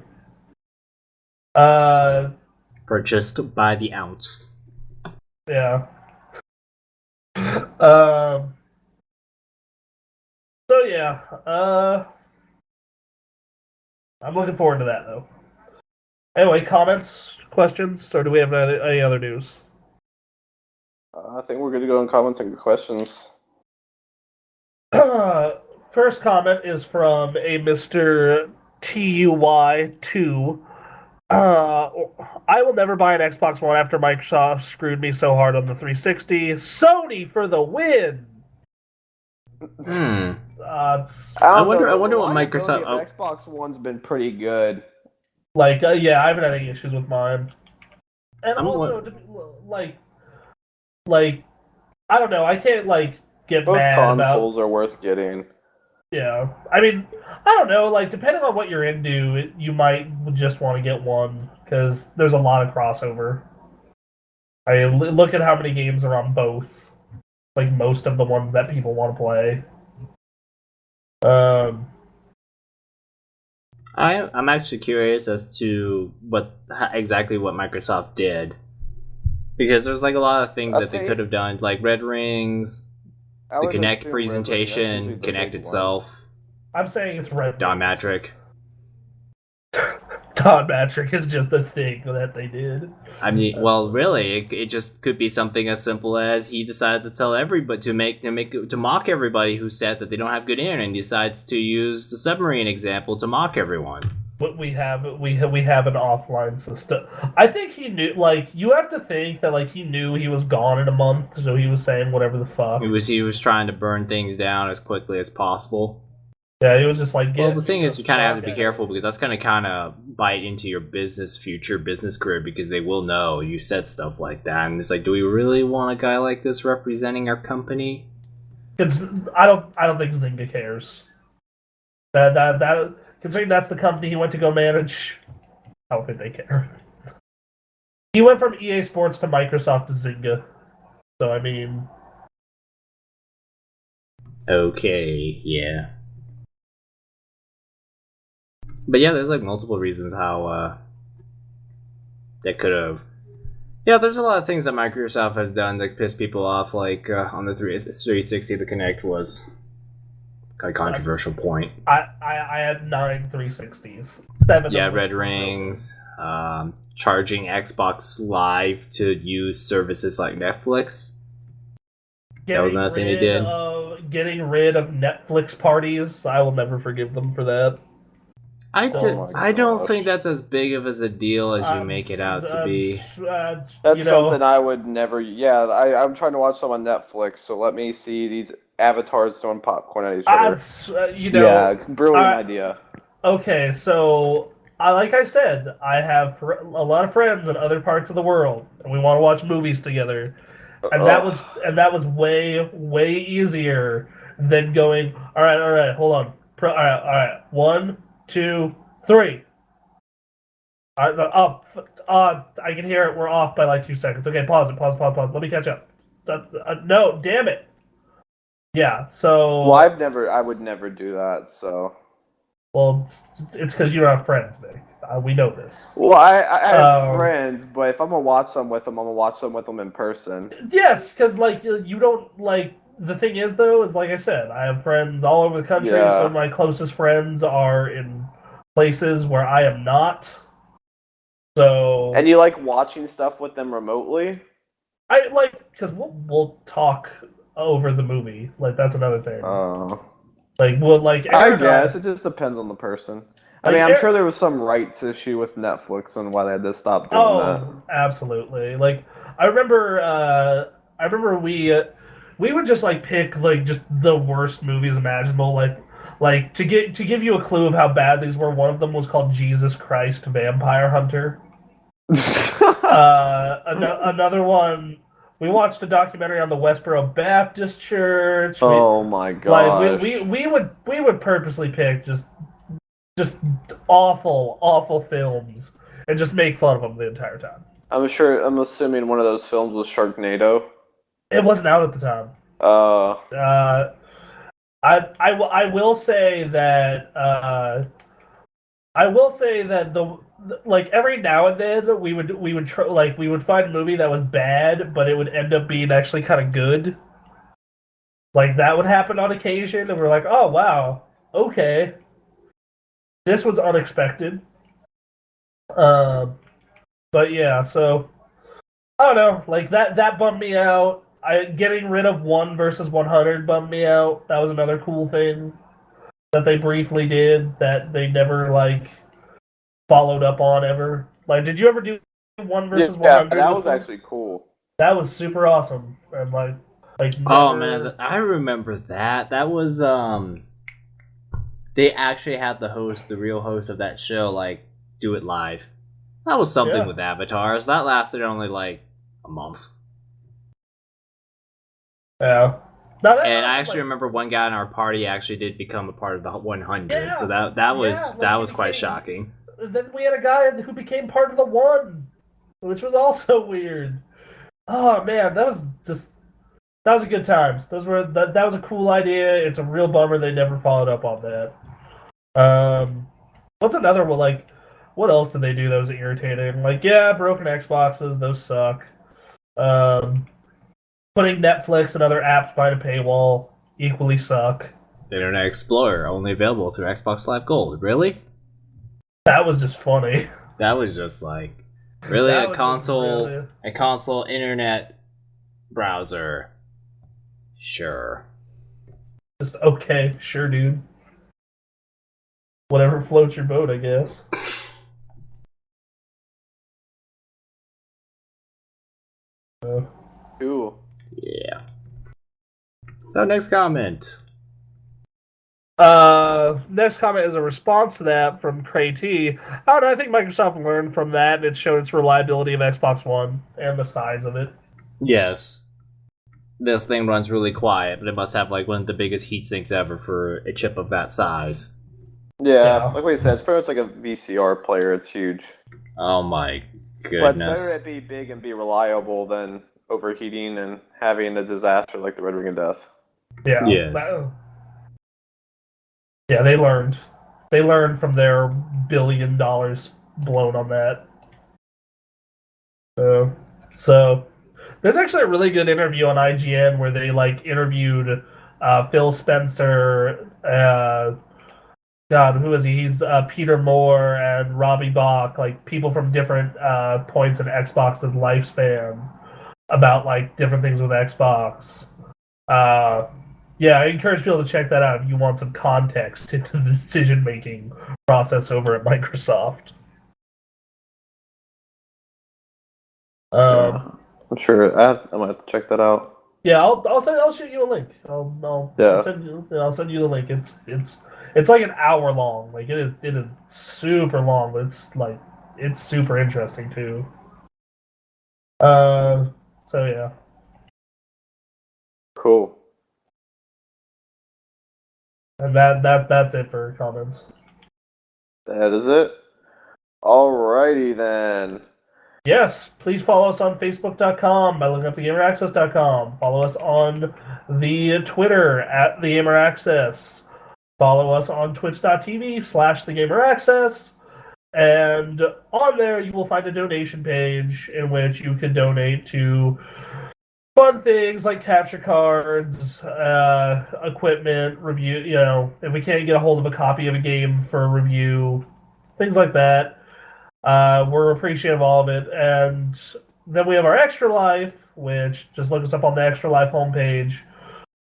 Purchased by the ounce. Yeah. So yeah, I'm looking forward to that though. Anyway, comments, questions, or do we have any other news? I think we're good to go in comments and questions. First comment is from a Mr. TUY2. I will never buy an Xbox One after Microsoft screwed me so hard on the 360. Sony for the win! I wonder what Microsoft... Xbox One's been pretty good. Yeah, I haven't had any issues with mine. And also, I don't know, I can't, get Both mad consoles are worth getting. Yeah, I mean, I don't know, depending on what you're into, you might just want to get one, because there's a lot of crossover. I mean, look at how many games are on both. Most of the ones that people want to play. I'm actually curious as to exactly what Microsoft did. Because there's a lot of things that they could have done, like Red Rings... The Kinect presentation, Kinect itself. I'm saying it's Red Don Matrick. Don Matrick is just a thing that they did. I mean, well, really, it just could be something as simple as he decided to tell everybody to mock everybody who said that they don't have good internet, and decides to use the submarine example to mock everyone. But we have an offline system. I think he knew. You have to think that he knew he was gone in a month, so he was saying whatever the fuck. He was trying to burn things down as quickly as possible. Yeah, he was just well, the thing is, you kind of have to be careful because that's going to kind of bite into your future business career, because they will know you said stuff like that, and it's do we really want a guy like this representing our company? I don't think Zynga cares. That considering that's the company he went to go manage, I don't think they care. He went from EA Sports to Microsoft to Zynga, so I mean. Okay, yeah. But yeah, there's multiple reasons how that could have Yeah, there's a lot of things that Microsoft has done that piss people off. Like on the 360, the Kinect was a controversial point. I had 9 360s. 7 Yeah, of which red were rings, charging Xbox Live to use services like Netflix. That was another thing they did. Getting rid of Netflix parties. I will never forgive them for that. I don't gosh. think that's as big of as a deal as you make it out to be. That's something I would never. Yeah, I'm trying to watch some on Netflix, so let me see these avatars throwing popcorn at each other. Yeah, brilliant idea. Okay, so like I said, I have a lot of friends in other parts of the world, and we want to watch movies together, and that was way easier than going. All right, hold on. All right, 1, 2, 3. All right, I can hear it. We're off by like 2 seconds. Okay, pause. Let me catch up. No, damn it. Yeah, so. Well, I would never do that. So. Well, it's because you don't have friends, Nick. We know this. Well, I have friends, but if I'm gonna watch some with them, I'm gonna watch some with them in person. Yes, because like you don't like. The thing is, though, is like I said, I have friends all over the country. Yeah. Some of my closest friends are in places where I am not. So. And you like watching stuff with them remotely? I like because we'll talk over the movie. Like that's another thing. Oh. Like we'll like. I guess it just depends on the person. I mean, I'm sure there was some rights issue with Netflix and why they had to stop doing that. Absolutely. Like I remember we would just like pick like just the worst movies imaginable. Like to give you a clue of how bad these were. One of them was called Jesus Christ Vampire Hunter. Another one. We watched a documentary on the Westboro Baptist Church. Oh my gosh! Like we would purposely pick just awful films and just make fun of them the entire time. I'm assuming one of those films was Sharknado. It wasn't out at the time. I will say that like every now and then we would find a movie that was bad, but it would end up being actually kind of good. Like that would happen on occasion, and we're like, oh wow, okay, this was unexpected. But yeah, so I don't know, like that bummed me out. Getting rid of 1 versus 100 bummed me out. That was another cool thing that they briefly did that they never like followed up on ever. Like, did you ever do 1 versus 100? Yeah, that was actually cool. That was super awesome. And like never... Oh man, I remember that. That was they actually had the real host of that show, like do it live. That was something with avatars. That lasted only like a month. Yeah. And I actually remember one guy in our party actually did become a part of the 100, so that was quite shocking. Then we had a guy who became part of the 1, which was also weird. Oh man, that was a good times. That was a cool idea. It's a real bummer they never followed up on that. What's another one? Like, what else did they do that was irritating? Like, yeah, broken Xboxes, those suck. Putting Netflix and other apps behind a paywall equally suck. Internet Explorer only available through Xbox Live Gold. Really? That was just funny. That was just like really a console internet browser. Sure. Just okay, sure, dude. Whatever floats your boat, I guess. Cool. Yeah. So next comment. Next comment is a response to that from Cray T. Oh, no, I think Microsoft learned from that, and it showed its reliability of Xbox One and the size of it. Yes. This thing runs really quiet, but it must have like one of the biggest heat sinks ever for a chip of that size. Yeah, like what you said, it's pretty much like a VCR player. It's huge. Oh my goodness. But it's better to be big and be reliable than overheating and having a disaster like the Red Ring of Death. Yeah. Yes. Yeah, they learned. They learned from their $1 billion blown on that. So So there's actually a really good interview on IGN where they like interviewed Phil Spencer. God, who is he? He's Peter Moore and Robbie Bach, like people from different points in Xbox's lifespan about like different things with Xbox. Yeah, I encourage people to check that out if you want some context into the decision-making process over at Microsoft. I'm sure I'm gonna have to check that out. Yeah, I'll shoot you a link. I'll send you the link. It's like an hour long. Like it is super long, but it's super interesting too. So yeah. Cool. And that's it for comments. That is it. Alrighty then. Yes, please follow us on Facebook.com by looking up thegameraccess.com. Follow us on the Twitter at thegameraccess. Follow us on twitch.tv/thegameraccess. And on there you will find a donation page in which you can donate to fun things like capture cards, equipment, review, if we can't get a hold of a copy of a game for a review, things like that. We're appreciative of all of it. And then we have our Extra Life, which just look us up on the Extra Life homepage.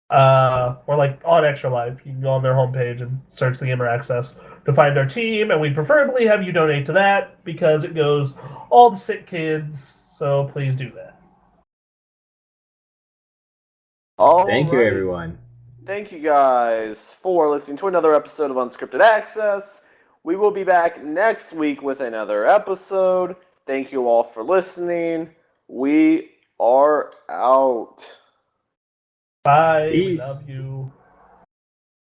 Or like on Extra Life. You can go on their homepage and search the Gamer Access to find our team. And we preferably have you donate to that because it goes all the sick kids. So please do that. Thank you, everyone. Thank you guys for listening to another episode of Unscripted Access. We will be back next week with another episode. Thank you all for listening. We are out. Bye. Peace. We love you.